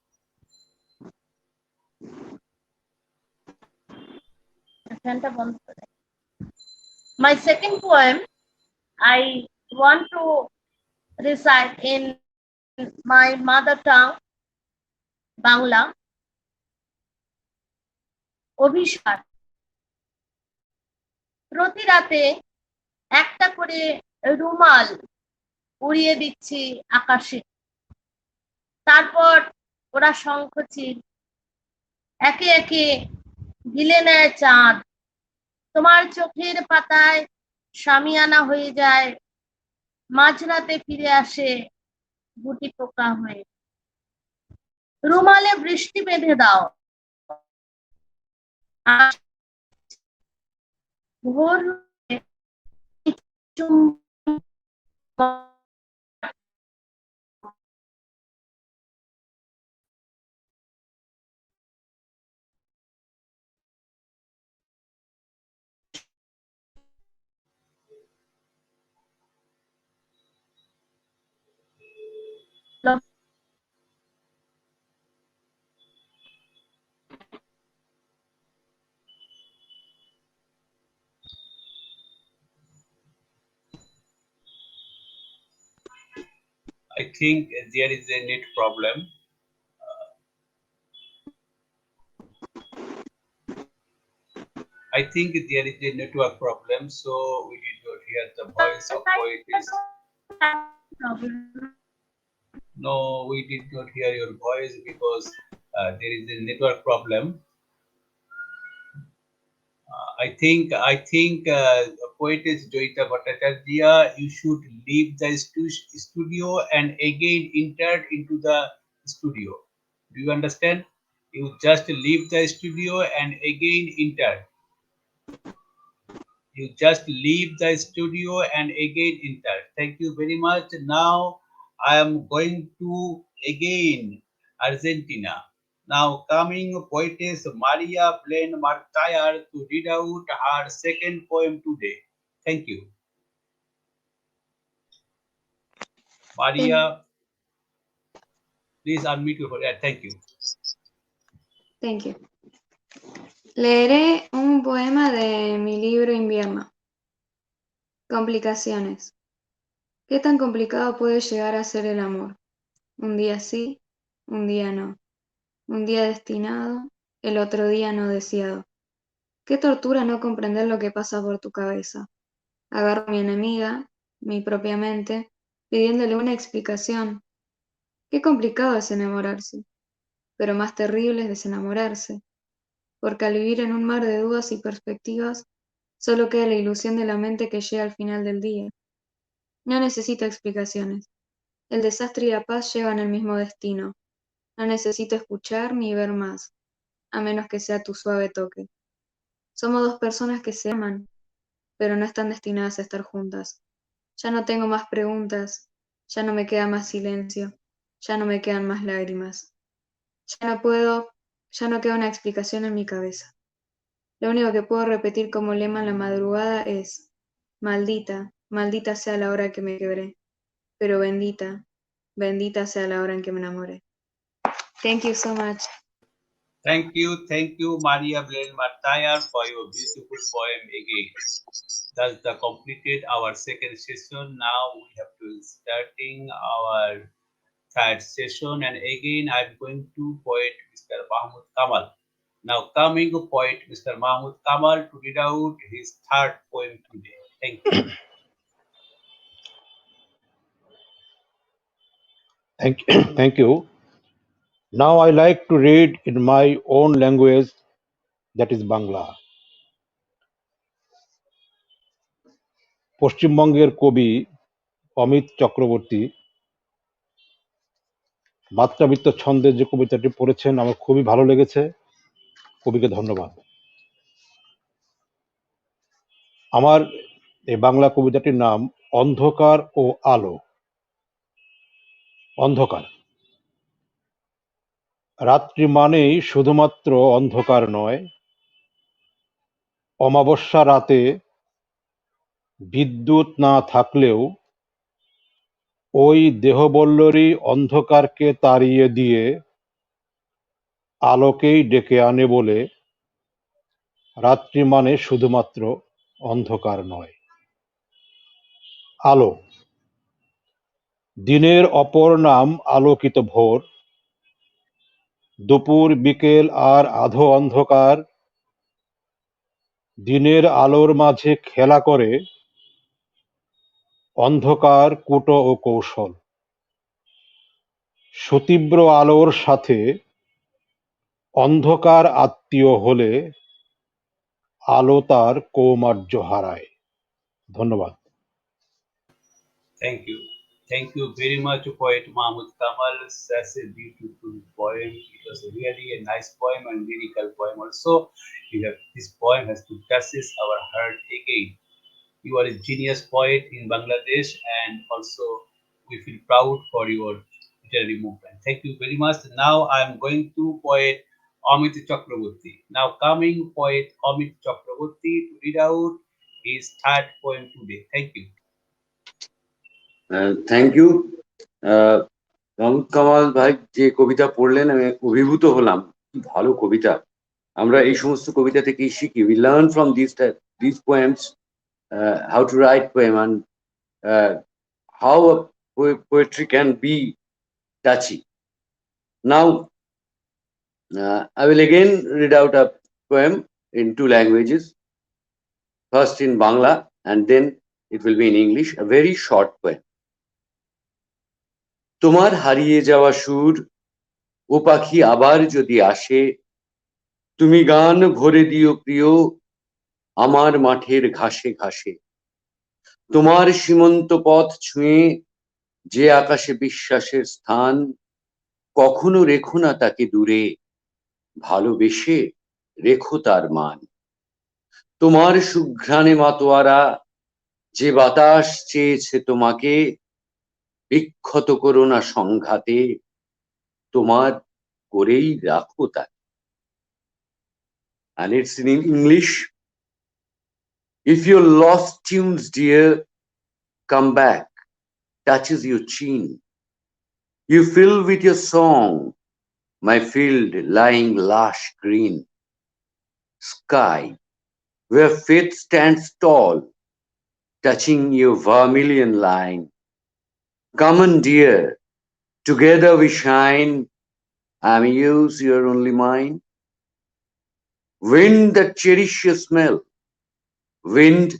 My second poem, I want to recite in my mother tongue, Bangla. Abhisar প্রতি রাতে একটা করে রুমাল উড়িয়ে দিচ্ছি আকাশে, তারপর ওরা শঙ্খচিল একে একে গিলে নেয় চাঁদ। তোমার চোখের পাতায় শামিয়ানা হয়ে যায়, মাঝরাতে ফিরে আসে গুটি পোকা হয়ে। রুমালে বৃষ্টি বেঁধে দাও, আর ভোর হলে I think there is a net problem. I think there is a network problem, so we did not hear the voice of poetess. No, we did not hear your voice because there is a network problem. I think poetess Jayeeta Bhattacharya, you should leave the studio and again enter into the studio. Do you understand? You just leave the studio and again enter. You just leave the studio and again enter. Thank you very much. Now I am going to again Argentina. Now coming poetess Maria Belen Martire to read out her second poem today. Thank you. Maria, please unmute your phone. Thank you. Thank you. Leeré un poema de mi libro Invierno. Complicaciones. ¿Qué tan complicado puede llegar a ser el amor? Un día sí, un día no. Un día destinado, el otro día no deseado. Qué tortura no comprender lo que pasa por tu cabeza. Agarro a mi enemiga, mi propia mente, pidiéndole una explicación. Qué complicado es enamorarse, pero más terrible es desenamorarse, porque al vivir en un mar de dudas y perspectivas, solo queda la ilusión de la mente que llega al final del día. No necesito explicaciones. El desastre y la paz llevan el mismo destino. No necesito escuchar ni ver más, a menos que sea tu suave toque. Somos dos personas que se aman, pero no están destinadas a estar juntas. Ya no tengo más preguntas, ya no me queda más silencio, ya no me quedan más lágrimas. Ya no queda una explicación en mi cabeza. Lo único que puedo repetir como lema en la madrugada es: maldita, maldita sea la hora que me quebré, pero bendita, bendita sea la hora en que me enamoré. Thank you so much. Thank you, Maria Belen Martire, for your beautiful poem again. Thus, the completed our second session. Now we have to starting our third session, and again I'm going to poet Mr. Mahmud Kamal. Now coming poet Mr. Mahmud Kamal to read out his third poem today. Thank you. Thank you. Now I like to read in my own language, that is Bangla. পশ্চিমবঙ্গের কবি অমিত চক্রবর্তী মাত্রাবৃত্ত ছন্দে যে কবিতাটি পড়েছেন আমার খুবই ভালো লেগেছে। কবিকে ধন্যবাদ। আমার এই বাংলা কবিতাটির নাম অন্ধকার ও আলো। অন্ধকার। রাত্রি মানেই শুধুমাত্র অন্ধকার নয়, অমাবস্যা রাতে বিদ্যুৎ না থাকলেও ওই দেহবল্লরী অন্ধকারকে তাড়িয়ে দিয়ে আলোকেই ডেকে আনে বলে রাত্রি মানে শুধুমাত্র অন্ধকার নয়। আলো দিনের অপর নাম আলোকিত ভোর, দুপুর বিকেল আর আধো অন্ধকার, দিনের আলোর মাঝে খেলা করে অন্ধকার কুটো ও কৌশল, সুতীব্র আলোর সাথে অন্ধকার আত্মীয় হলে আলো তার কৌমার্য হারায়। ধন্যবাদ। Thank you. Thank you very much, poet Mahmud Kamal. Such a beautiful poem. It was really a nice poem and lyrical poem also. This poem has to touches our heart again. You are a genius poet in Bangladesh, and also we feel proud for your literary movement. Thank you very much. Now I am going to poet Amit Chakraborty. Now coming poet Amit Chakraborty to read out his third poem today. Thank you. Thank you Mahmud Kamal ভাই, যে কবিতা পড়লেন আমি অভিভূত হলাম। কি ভালো কবিতা! আমরা এই সমস্ত কবিতা থেকেই শিখি। We learn from this poems how to right poem and how poetry can be touchy. Now I will again read out a poem in two languages, first in Bangla and then it will be in English, a very short poem. তোমার হারিয়ে যাওয়া সুর ও পাখি আবার যদি আসে, তুমি গান ভরে দিও প্রিয় আমার মাঠের ঘাসে ঘাসে। তোমার সীমন্ত পথ ছুঁয়ে যে আকাশে বিশ্বাসের স্থান, কখনো রেখো না তাকে দূরে, ভালোবেসে রেখো তার মান। তোমার সুঘ্রাণে মাতোয়ারা যে বাতাস চেয়েছে তোমাকে, বিক্ষত করো না সংঘাতে, তোমার করেই রাখো তাকে। And it's in English. If your lost tunes, dear, come back, touches your chin, you fill with your song my field lying lush green. Sky, where faith stands tall, touching your vermilion line. Come on, dear, together we shine. I'm yours, you're only mine. Wind that cherish your smell, wind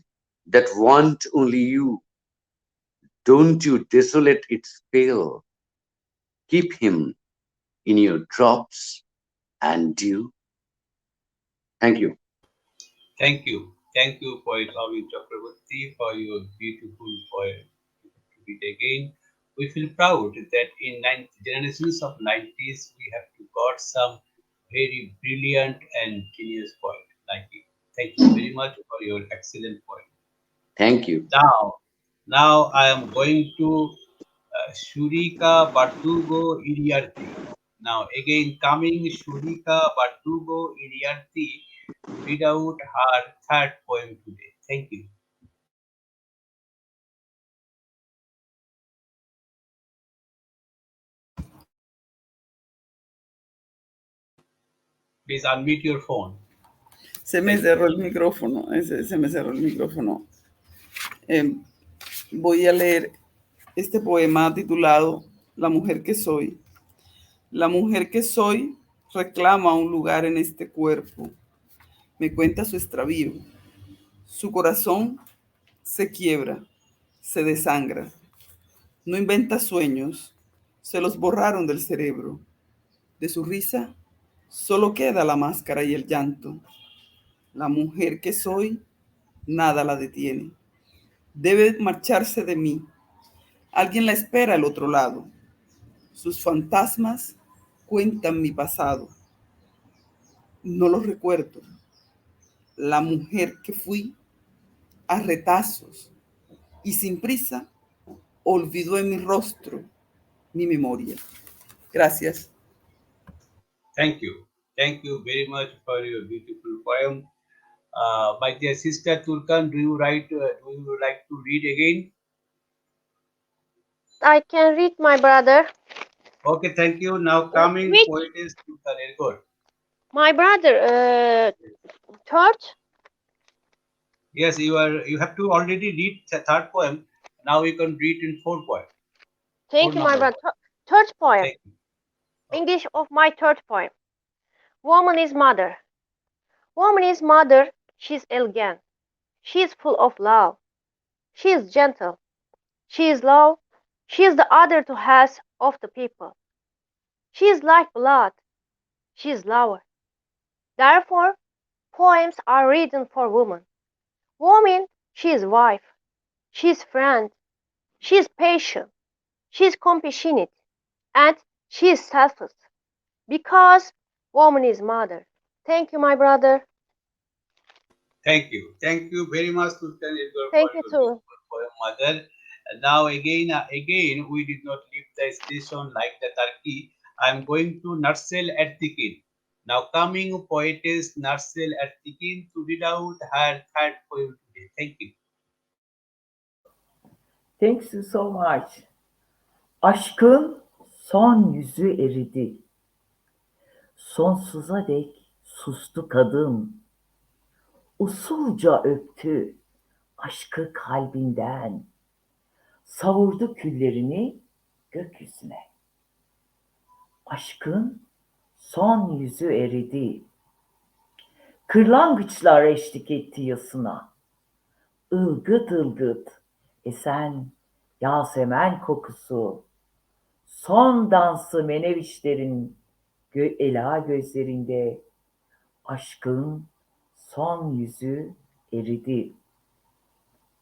that want only you. Don't you desolate its spell. Keep him in your drops and dew. Thank you. Thank you. Thank you, poet Amit Chakraborty, for your beautiful poem. To read again. We feel proud that in generations of 90s we have got some very brilliant and genius poet like you. Thank you very much for your excellent poem. Thank you. Now I am going to Surika Berdugo Iriarte. Now again coming Surika Berdugo Iriarte to read out her third poem today. Thank you. Please unmute your phone. Se me cerró el micrófono, se me cerró el micrófono. Voy a leer este poema titulado La mujer que soy. La mujer que soy reclama un lugar en este cuerpo. Me cuenta su extravío. Su corazón se quiebra, se desangra. No inventa sueños, se los borraron del cerebro. De su risa solo queda la máscara y el llanto. La mujer que soy, nada la detiene. Debe marcharse de mí. Alguien la espera al otro lado. Sus fantasmas cuentan mi pasado. No lo recuerdo. La mujer que fui, a retazos y sin prisa, olvidó en mi rostro mi memoria. Gracias. Thank you. Thank you very much for your beautiful poem. My dear sister Turkan, do you like to read again? I can read, my brother. Okay, thank you. Now coming Which, poetess Turkan Ergor. my brother, third? Yes, you have to already read the third poem. Now you can read in fourth poem. Thank you, my brother. Third poem. Thank you. English of my third poem. Woman is mother. Woman is mother. She's elegant. She is full of love. She is gentle. She is low. She is the other two halves of the people. She is like blood. She is lower. Therefore, poems are written for woman. Woman, she is wife. She is friend. She is patient. She is compassionate. And she is selfless. Because woman is mother. Thank you, my brother. Thank you. Thank you very much, Sultan Ergor, for Thank you your too. beautiful poem, Mother. And now again, we did not leave the station like the turkey. I am going to Nursel Ertekin. Now coming poetess Nursel Ertekin to read out her third poem today. Thank you. Thanks so much. Aşkın son yüzü eridi. Sonsuza dek sustu kadın. Usulca öptü aşkı kalbinden. Savurdu küllerini gökyüzüne. Aşkın son yüzü eridi. Kırlangıçlar eşlik etti yasına. Ilgıt ılgıt esen yasemen kokusu. Son dansı menevişlerin ela gözlerinde aşkın son yüzü eridi.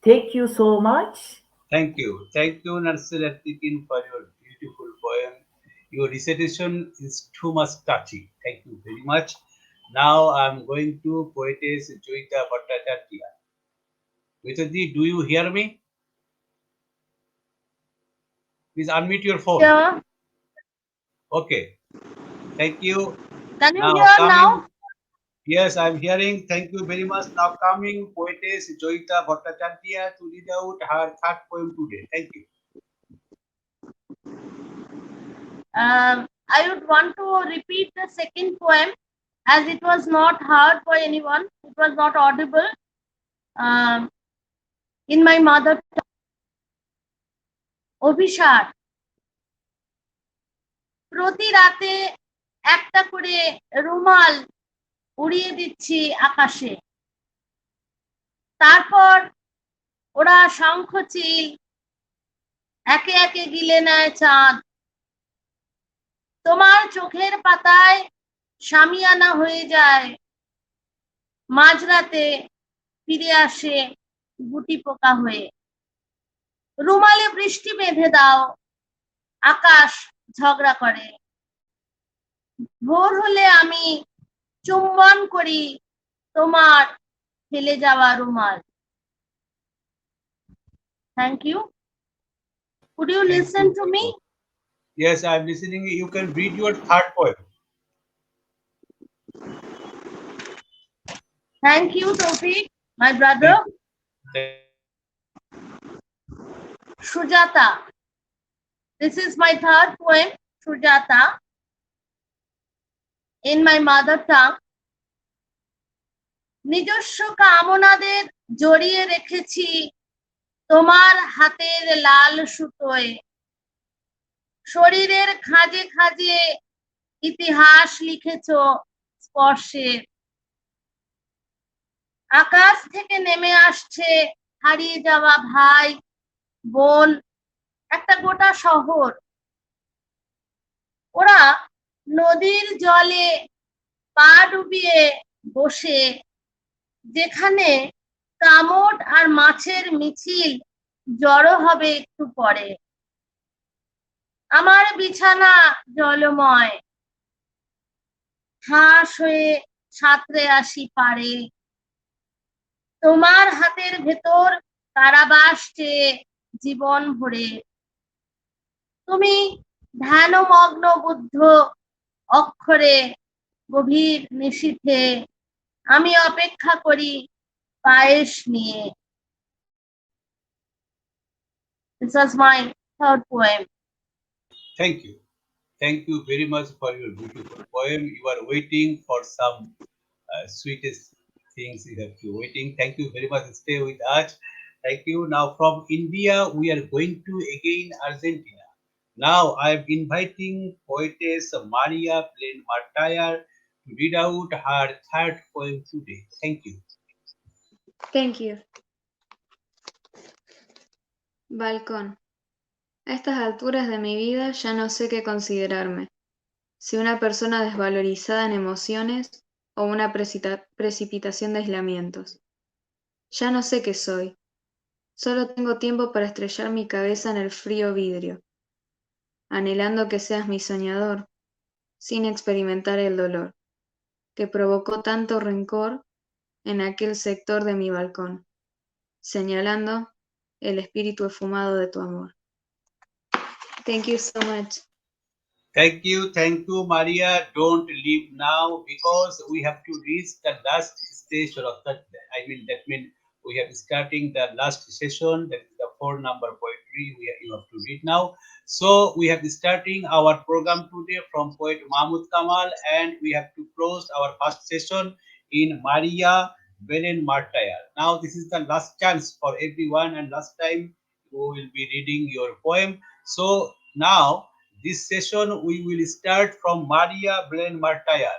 Thank you so much. Thank you. Thank you, Nursel Ertekin, for your beautiful poem. Your recitation is too much touchy. Thank you very much. Now I am going to poetess Jayeeta Bhattacharya. Vitaji, do you hear me? Please unmute your phone. Yeah. Okay. Thank you. Can you Now hear coming. now? Yes, I'm hearing. Thank you very much. Now coming poetess Jayeeta Bhattacharya to read out her third poem today. Thank you. I would want to repeat the second poem as it was not heard by anyone. It was not audible um, in my mother tongue. Abhisar প্রতি রাতে একটা করে রুমাল উড়িয়ে দিচ্ছি আকাশে, তারপর ওরা শঙ্খচিল একে একে গিলে নেয় চাঁদ। তোমার চোখের পাতায় শামিয়ানা হয়ে যায়, মাঝরাতে ফিরে আসে গুটি পোকা হয়ে। রুমালে বৃষ্টি বেঁধে দাও, আকাশ ঝগড়া করে। ভোর হলে আমি চুম্বন করি তোমার ফেলে যাওয়া রুমাল। Thank you. Could you Thank listen you to very me? much. Yes, I'm listening. You can read your third poem. Thank you, Toufiq, my brother. Thank you. Sujata. This is my third poem, Sujata, in my mother tongue. নিজস্ব কামনাদের জড়িয়ে রেখেছি তোমার হাতের লাল সুতোয়। শরীরের খাঁজে খাঁজে ইতিহাস লিখেছ স্পর্শে। আকাশ থেকে নেমে আসছে হারিয়ে যাওয়া ভাই বোন, একটা গোটা শহর। ওরা নদীর জলে পা ডুবিয়ে বসে, যেখানে কামট আর মাছের মিছিল জড়ো হবে একটু পরে। আমার বিছানা জলময়, হাঁস হয়ে সাঁতরে আসি পারে। তোমার হাতের ভেতর কারাবাস চেয়ে জীবন ভরে। তুমি ধ্যানমগ্ন বুদ্ধ অক্ষরে গভীর নিশীথে, আমি অপেক্ষা করি পায়েস নিয়ে। This was my third poem. Thank you. Thank you very much for your beautiful poem. You are waiting for some sweetest things you have to waiting. Thank you very much. Stay with us. Thank you. Now from India, we are going to again Argentina. Now I am inviting poetess Maria Plain Martire to read out her third poem today. Thank you. Thank you. Balcón. A estas alturas de mi vida ya no sé qué considerarme, si una persona desvalorizada en emociones o una precipitación de aislamientos. Ya no sé qué soy, solo tengo tiempo para estrellar mi cabeza en el frío vidrio, anhelando que seas mi soñador, sin experimentar el dolor, que provocó tanto rencor en aquel sector de mi balcón, señalando el espíritu esfumado de tu amor. Thank you so much. Thank you, Maria. Don't leave now because we have to reach the last station of that. That means we have starting the last session. That is the four number poetry. You have to read now. So we have starting our program today from poet Mahmud Kamal, and we have to close our first session in Maria Belen Martire. Now this is the last chance for everyone, and last time you will be reading your poem. So now this session we will start from Maria Belen Martire.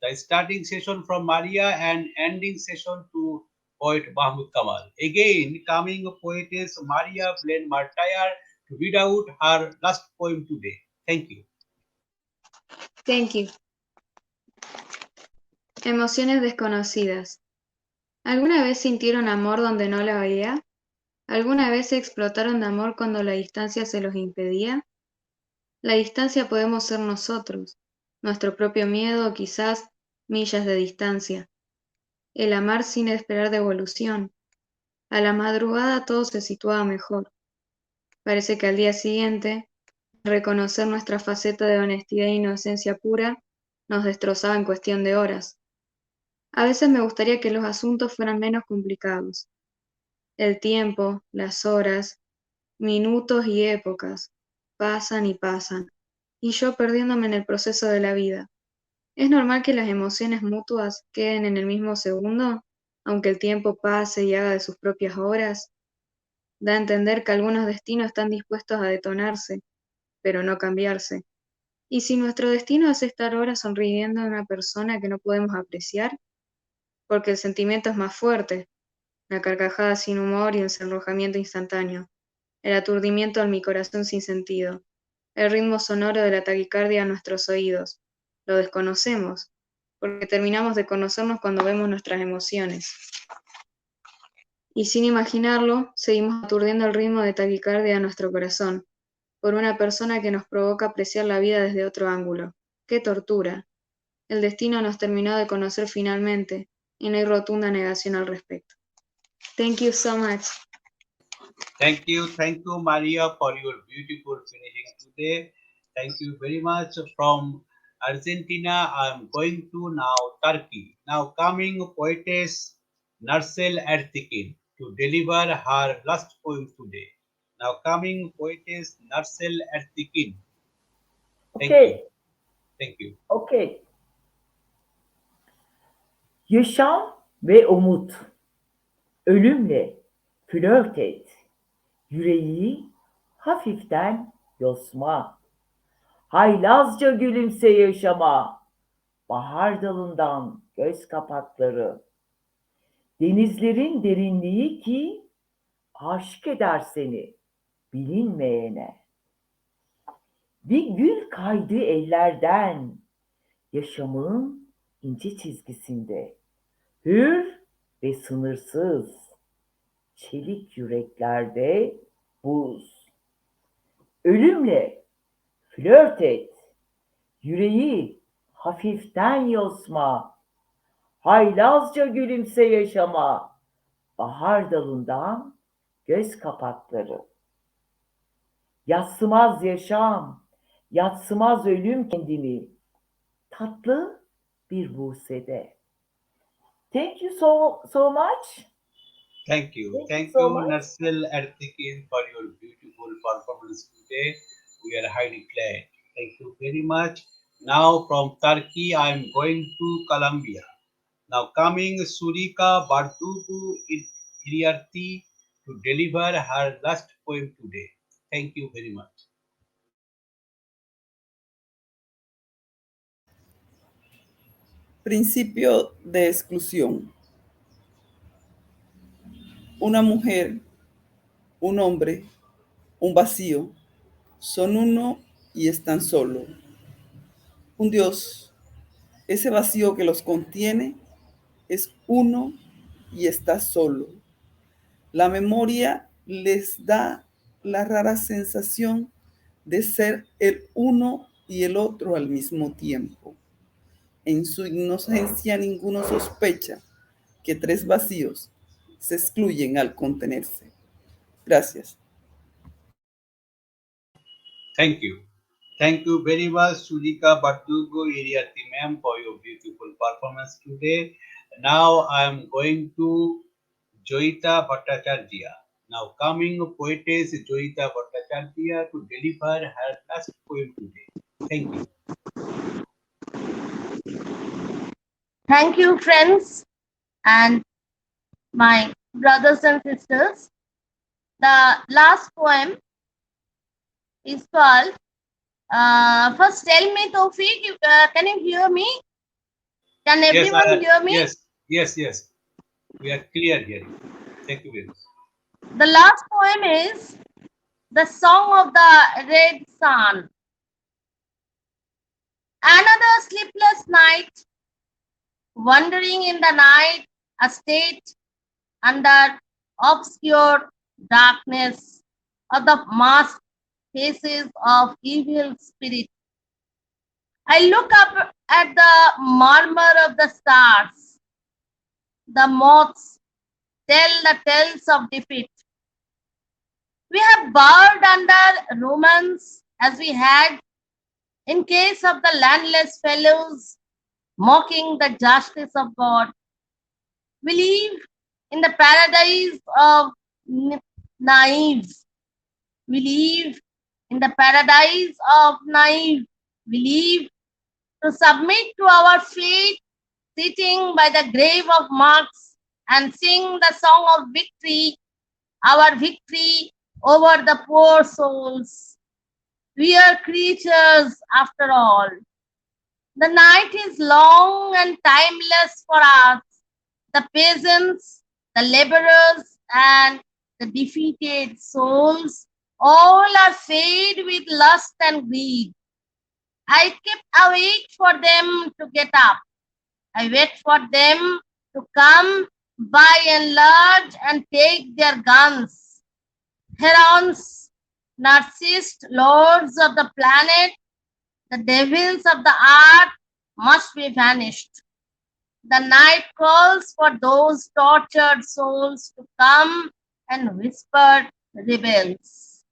The starting session from Maria and ending session to poet Mahmud Kamal. Again, coming poetess Maria Belen Martire to read out her last poem today. Thank you. Thank you. Emociones desconocidas. ¿Alguna vez sintieron amor donde no la había? ¿Alguna vez explotaron de amor cuando la distancia se los impedía? La distancia podemos ser nosotros, nuestro propio miedo o quizás millas de distancia. El amar sin esperar devolución. A la madrugada todo se situaba mejor. Parece que al día siguiente, reconocer nuestra faceta de honestidad e inocencia pura nos destrozaba en cuestión de horas. A veces me gustaría que los asuntos fueran menos complicados. El tiempo, las horas, minutos y épocas pasan y pasan, y yo perdiéndome en el proceso de la vida. ¿Es normal que las emociones mutuas queden en el mismo segundo, aunque el tiempo pase y haga de sus propias horas? Da a entender que algunos destinos están dispuestos a detonarse, pero no cambiarse. ¿Y si nuestro destino es estar ahora sonriendo a una persona que no podemos apreciar? Porque el sentimiento es más fuerte, la carcajada sin humor y el sonrojamiento instantáneo, el aturdimiento en mi corazón sin sentido, el ritmo sonoro de la taquicardia a nuestros oídos. Lo desconocemos, porque terminamos de conocernos cuando vemos nuestras emociones. Y sin imaginarlo, seguimos aturdiendo el ritmo de taquicardia a nuestro corazón, por una persona que nos provoca apreciar la vida desde otro ángulo. ¡Qué tortura! El destino nos terminó de conocer finalmente, y no hay rotunda negación al respecto. Thank you so much. Thank you, Maria, for your beautiful finishing today. Thank you very much. From Argentina, I am going to now Turkey. Now coming poetess Nursel Ertekin to deliver her last poem today. Now coming poetess Nursel Ertekin. Thank you. Okay, Thank you. okay. Yaşam ve umut. Ölümle flört et. Yüreği hafiften yosma. Haylazca gülümse yaşama. Bahar dalından göz kapakları. Denizlerin derinliği ki aşık eder seni bilinmeyene. Bir gül kaydı ellerden yaşamın ince çizgisinde. Hür ve sınırsız çelik yüreklerde buz. Ölümle flört et. Yüreği hafiften yosma. Haylazca gülümse yaşama. Bahar dalından göz kapakları. Yadsımaz yaşam, yadsımaz ölüm kendini. Tatlı bir busede. Thank you so much. Thank you. Thank you Thank so you, much. Nursel Ertekin, for your beautiful performance today. We are highly glad. Thank you very much. Now from Turkey, I am going to Colombia. Now coming Surika Berdugo in Iriarte to deliver her last poem today. Thank you very much. Principio de exclusión. Una mujer, un hombre, un vacío, son uno y están solo. Un Dios, ese vacío que los contiene, es uno y está solo. La memoria les da la rara sensación de ser el uno y el otro al mismo tiempo. En su inocencia ninguno sospecha que tres vacíos se excluyen al contenerse. Gracias. Thank you. Thank you very much, Surika, Berdugo, Iriarte ma'am, for your beautiful performance today. Now I am going to Jayeeta Bhattacharya. Now coming poetess Jayeeta Bhattacharya to deliver her last poem today. Thank you. Thank you, friends and my brothers and sisters. The last poem is called, first tell me, Toufiq, can you hear me? Can Yes, everyone hear me? yes. We are clear here. Thank you very much. The last poem is The Song of the Red Sun. Another sleepless night, wandering in the night, a state under obscure darkness of the masked faces of evil spirits. I look up at the murmur of the stars. The moths tell the tales of defeat. We have bowed under Romans as we had in case of the landless fellows mocking the justice of God. We live in the paradise of naive. We live in the paradise of naive. We live to submit to our fate, sitting by the grave of Marx and sing the song of victory, our victory over the poor souls. We are creatures after all. The night is long and timeless for us, the peasants, the laborers, and the defeated souls. All are fed with lust and greed. I keep awake for them to get up. I wait for them to come by and large and take their guns. Herons, narcissist lords of the planet, the devils of the earth must be vanished. The night calls for those tortured souls to come and whisper rebels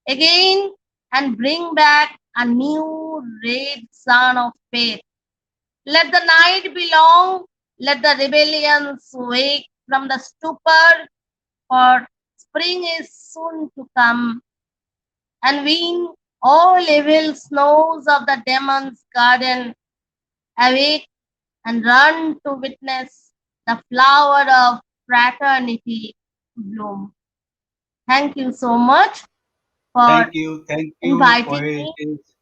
again and bring back a new red sun of faith. Let the night be long, let the rebellions wake from the stupor, for spring is soon to come, and wean all evil snows of the demon's garden. Awake and run to witness the flower of fraternity bloom. Thank you so much for Thank you, inviting me. poetess.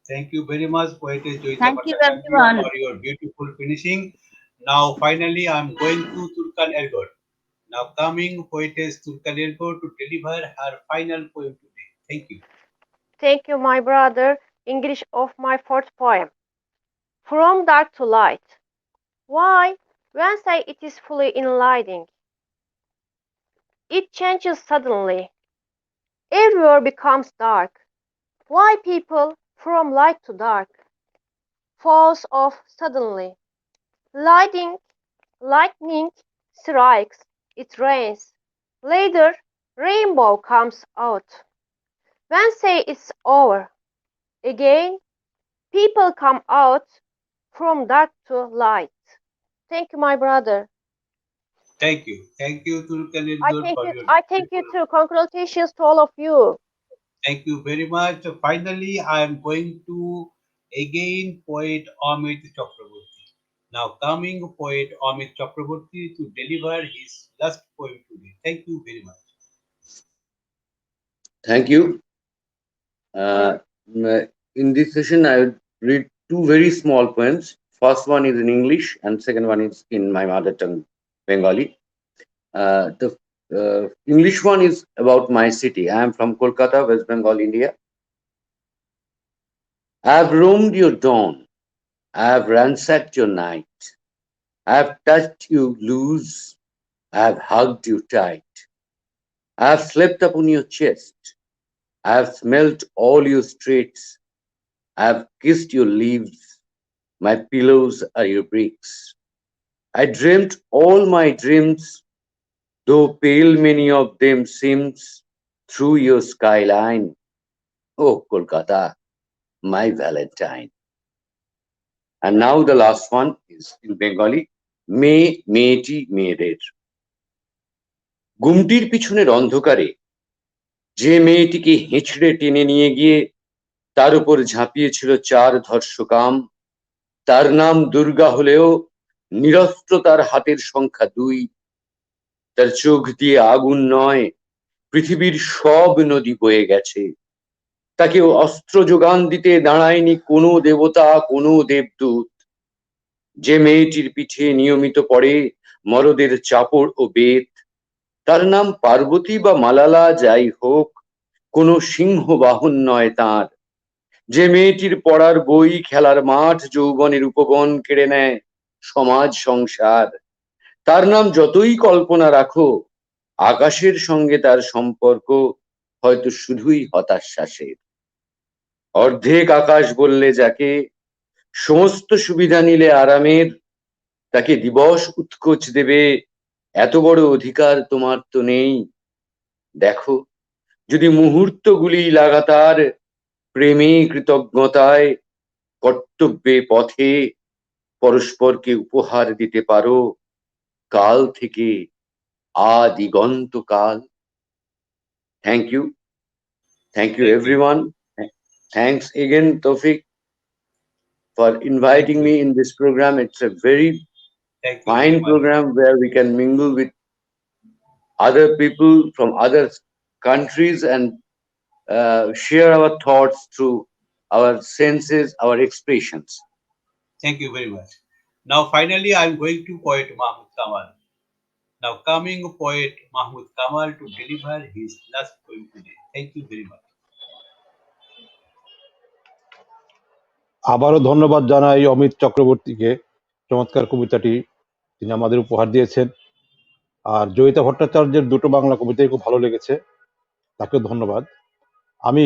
Thank you very much, poetess Jayeeta Thank you, Bhattacharya, everyone. for your beautiful finishing. Now, finally, I am going to Turkan Ergor. Now, coming poetess Turkan Ergor to deliver her final poem today. Thank you. Thank you, my brother. English of my fourth poem. From dark to light. Why, when say it is fully enlightening, it changes suddenly. Everywhere becomes dark. Why people from light to dark falls off suddenly. Lightning, lightning strikes, it rains. Later, rainbow comes out. When say it's over, again people come out from dark to light. Thank you, my brother. Thank you, Turkan I Ergor, thank for you. your I thank you beautiful. too. Congratulations to all of you. Thank you very much. Finally, I am going to again poet Amit Chakraborty. Now, coming poet Amit Chakraborty to deliver his last poem today. Thank you very much. Thank you. Uh, in this session, I will read two very small poems. First one is in English, and second one is in my mother tongue, Bengali. The English one is about my city. I am from Kolkata, West Bengal, India. I have roamed your dawn. I have ransacked your night. I have touched you loose. I have hugged you tight. I have slept upon your chest. I have smelt all your streets. I have kissed your leaves. My pillows are your bricks. I dreamt all my dreams, though pale many of them seems through your skyline. Oh, Kolkata, my Valentine. And now the last one is in Bengali. মেয়েটি মেয়েদের গুমটির পিছনের অন্ধকারে যে মেয়েটিকে হেঁচড়ে টেনে নিয়ে গিয়ে তার উপর ঝাঁপিয়েছিল 4 ধর্ষকাম, তার নাম দুর্গা হলেও নিরস্ত্র তার হাতের সংখ্যা 2। তার চোখ দিয়ে আগুন নয়, পৃথিবীর সব নদী বয়ে গেছে। তাকে অস্ত্র যোগান দিতে দাঁড়ায়নি কোনো দেবতা, কোনো দেবদূত। যে মেয়েটির পিঠে নিয়মিত পড়ে মরদের চাপড় ও বেত, তার নাম পার্বতী বা মালালা যাই হোক, কোনো সিংহ বাহন নয় তার। যে মেয়েটির পড়ার বই, খেলার মাঠ, যৌবনের উপবন কেড়ে নেয় সমাজ সংসার, তার নাম যতই কল্পনা রাখো, আকাশের সঙ্গে তার সম্পর্ক হয়তো শুধুই হতাশ্বাসের। অর্ধেক আকাশ বললে যাকে, সমস্ত সুবিধা নিলে আরামের, তাকে দিবস উৎকোচ দেবে, এত বড় অধিকার তোমার তো নেই। দেখো, যদি মুহূর্তগুলি লাগাতার প্রেমে, কৃতজ্ঞতায়, কর্তব্যে, পথে পরস্পরকে উপহার দিতে পারো, কাল থেকে আদিগন্ত কাল। Thank you Thank you. everyone. Thanks again, Toufiq, for inviting Thank me you. in this program. It's a very Thank you very fine much. program where we can mingle with other people from other countries and share our thoughts through our senses, our expressions. Thank you very much. Now, finally, I'm going to poet Mahmud Kamal. Now, coming poet Mahmud Kamal to deliver his last poem today. Thank you very much. আবারও ধন্যবাদ জানাই অমিত চক্রবর্তীকে, চমৎকার কবিতাটি তিনি আমাদের উপহার দিয়েছেন। আর জয়িতা ভট্টাচার্যের দুটো বাংলা কবিতাই খুব ভালো লেগেছে, তাকেও ধন্যবাদ। আমি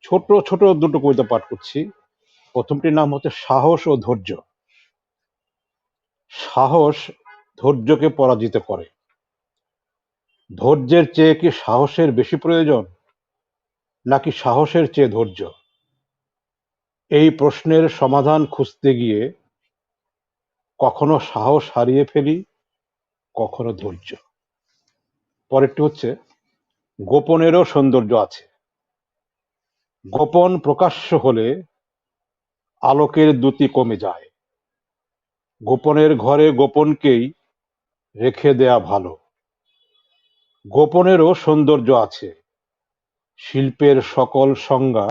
ছোট ছোট দুটো কবিতা পাঠ করছি। প্রথমটির নাম হচ্ছে সাহস ও ধৈর্য। সাহস ধৈর্যকে পরাজিত করে। ধৈর্যের চেয়ে কি সাহসের বেশি প্রয়োজন, নাকি সাহসের চেয়ে ধৈর্য? এই প্রশ্নের সমাধান খুঁজতে গিয়ে কখনো সাহস হারিয়ে ফেলি, কখনো ধৈর্য। পরেরটি হচ্ছে গোপনেরও সৌন্দর্য আছে। গোপন প্রকাশ্য হলে আলোকের দ্যুতি কমে যায়। গোপনের ঘরে গোপনকেই রেখে দেয়া ভালো। গোপনেরও সৌন্দর্য আছে। শিল্পের সকল সংজ্ঞা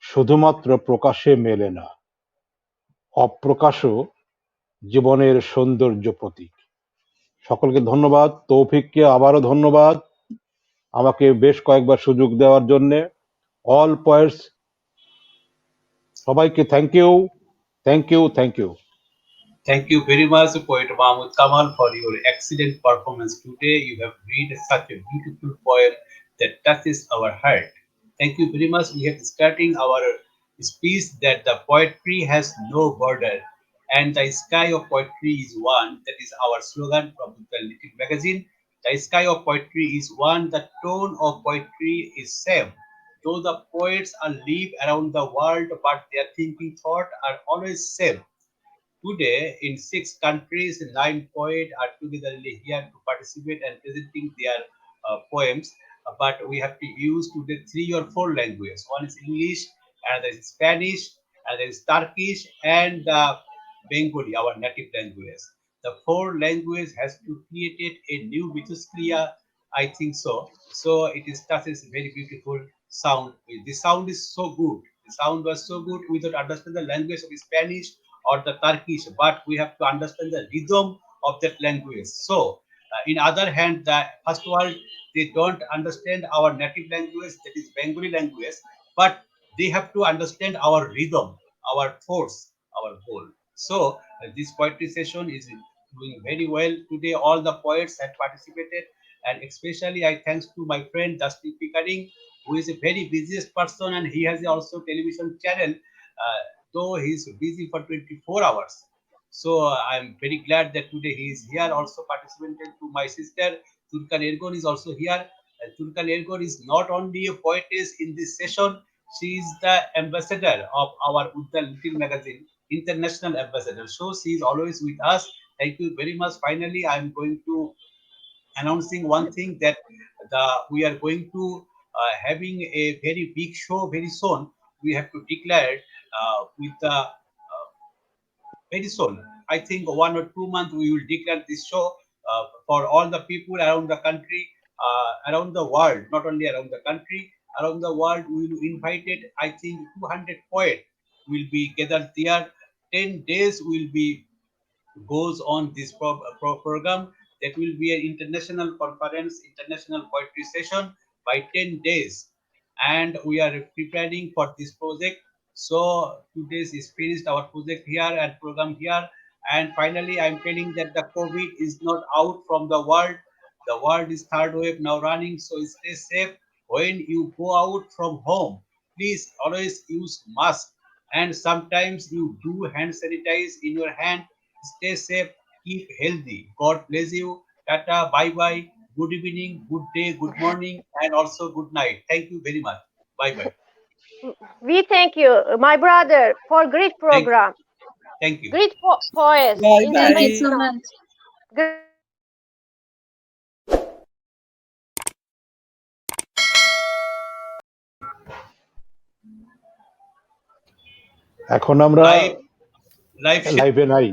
শুধুমাত্র প্রকাশে মেলে না, অপ্রকাশও জীবনের সৌন্দর্য প্রতীক। সকলকে ধন্যবাদ। তৌফিককে আবারও ধন্যবাদ আমাকে বেশ কয়েকবার সুযোগ দেওয়ার জন্য। অল পয়েন্টস সবাইকে thank you, thank you, thank you. Thank you very much, poet Mahmud Kamal, for your excellent performance today. You have read such a beautiful poem that touches our heart. Thank you very much. We have starting our speech that the poetry has no border, and the sky of poetry is one. That is our slogan from the Little magazine. The sky of poetry is one. The tone of poetry is same. Though the poets are live around the world, but their thinking thought are always same. Today, in 6 countries, 9 poets are togetherly here to participate and presenting their poems. But we have to use today 3 or 4 languages. One is English, another is Spanish, another is Turkish, and Bengali, our native language. The 4 language has to create a new Mithuscria, I think so. So it is touches very beautiful sound. The sound is so good. The sound was so good. We don't understand the language of Spanish or the Turkish, but we have to understand the rhythm of that language. So, in other hand, the first world, they don't understand our native language, that is Bengali language, but they have to understand our rhythm, our force, our goal. So, this poetry session is doing very well today. All the poets have participated, and especially I thanks to my friend Dustin Pickering, who is a very busiest person, and he has also television channel, though he is busy for 24 hours. So I'm very glad that today he is here, also participating to my sister Turkan Ergor is also here. Turkan Ergor is not only a poetess in this session, she is the ambassador of our Uddan Little magazine, international ambassador. So she is always with us. Thank you very much. Finally, I'm going to announcing one thing that we are going to having a very big show very soon. We have to declare with the very soon. I think 1 or 2 months we will declare this show for all the people around the country, around the world, not only around the country, around the world. We will invited. I think 200 poets will be gathered there. 10 days will be goes on this program. That will be an international conference, international poetry session by 10 days. And we are preparing for this project. So today is finished our project here and program here. And finally, I'm telling that the COVID is not out from the world. The world is third wave now running. So stay safe. When you go out from home, please always use mask. And sometimes you do hand sanitize in your hand. Stay safe, keep healthy. God bless you. Tata, bye bye. Good evening, good day, good morning, and also good night. Thank you very much. Bye bye. We thank you, my brother, for great Thank, program, thank you. great poets, Bye Thank you bye. so international. much. এখন আমরা Live, live. লাইভে নাই।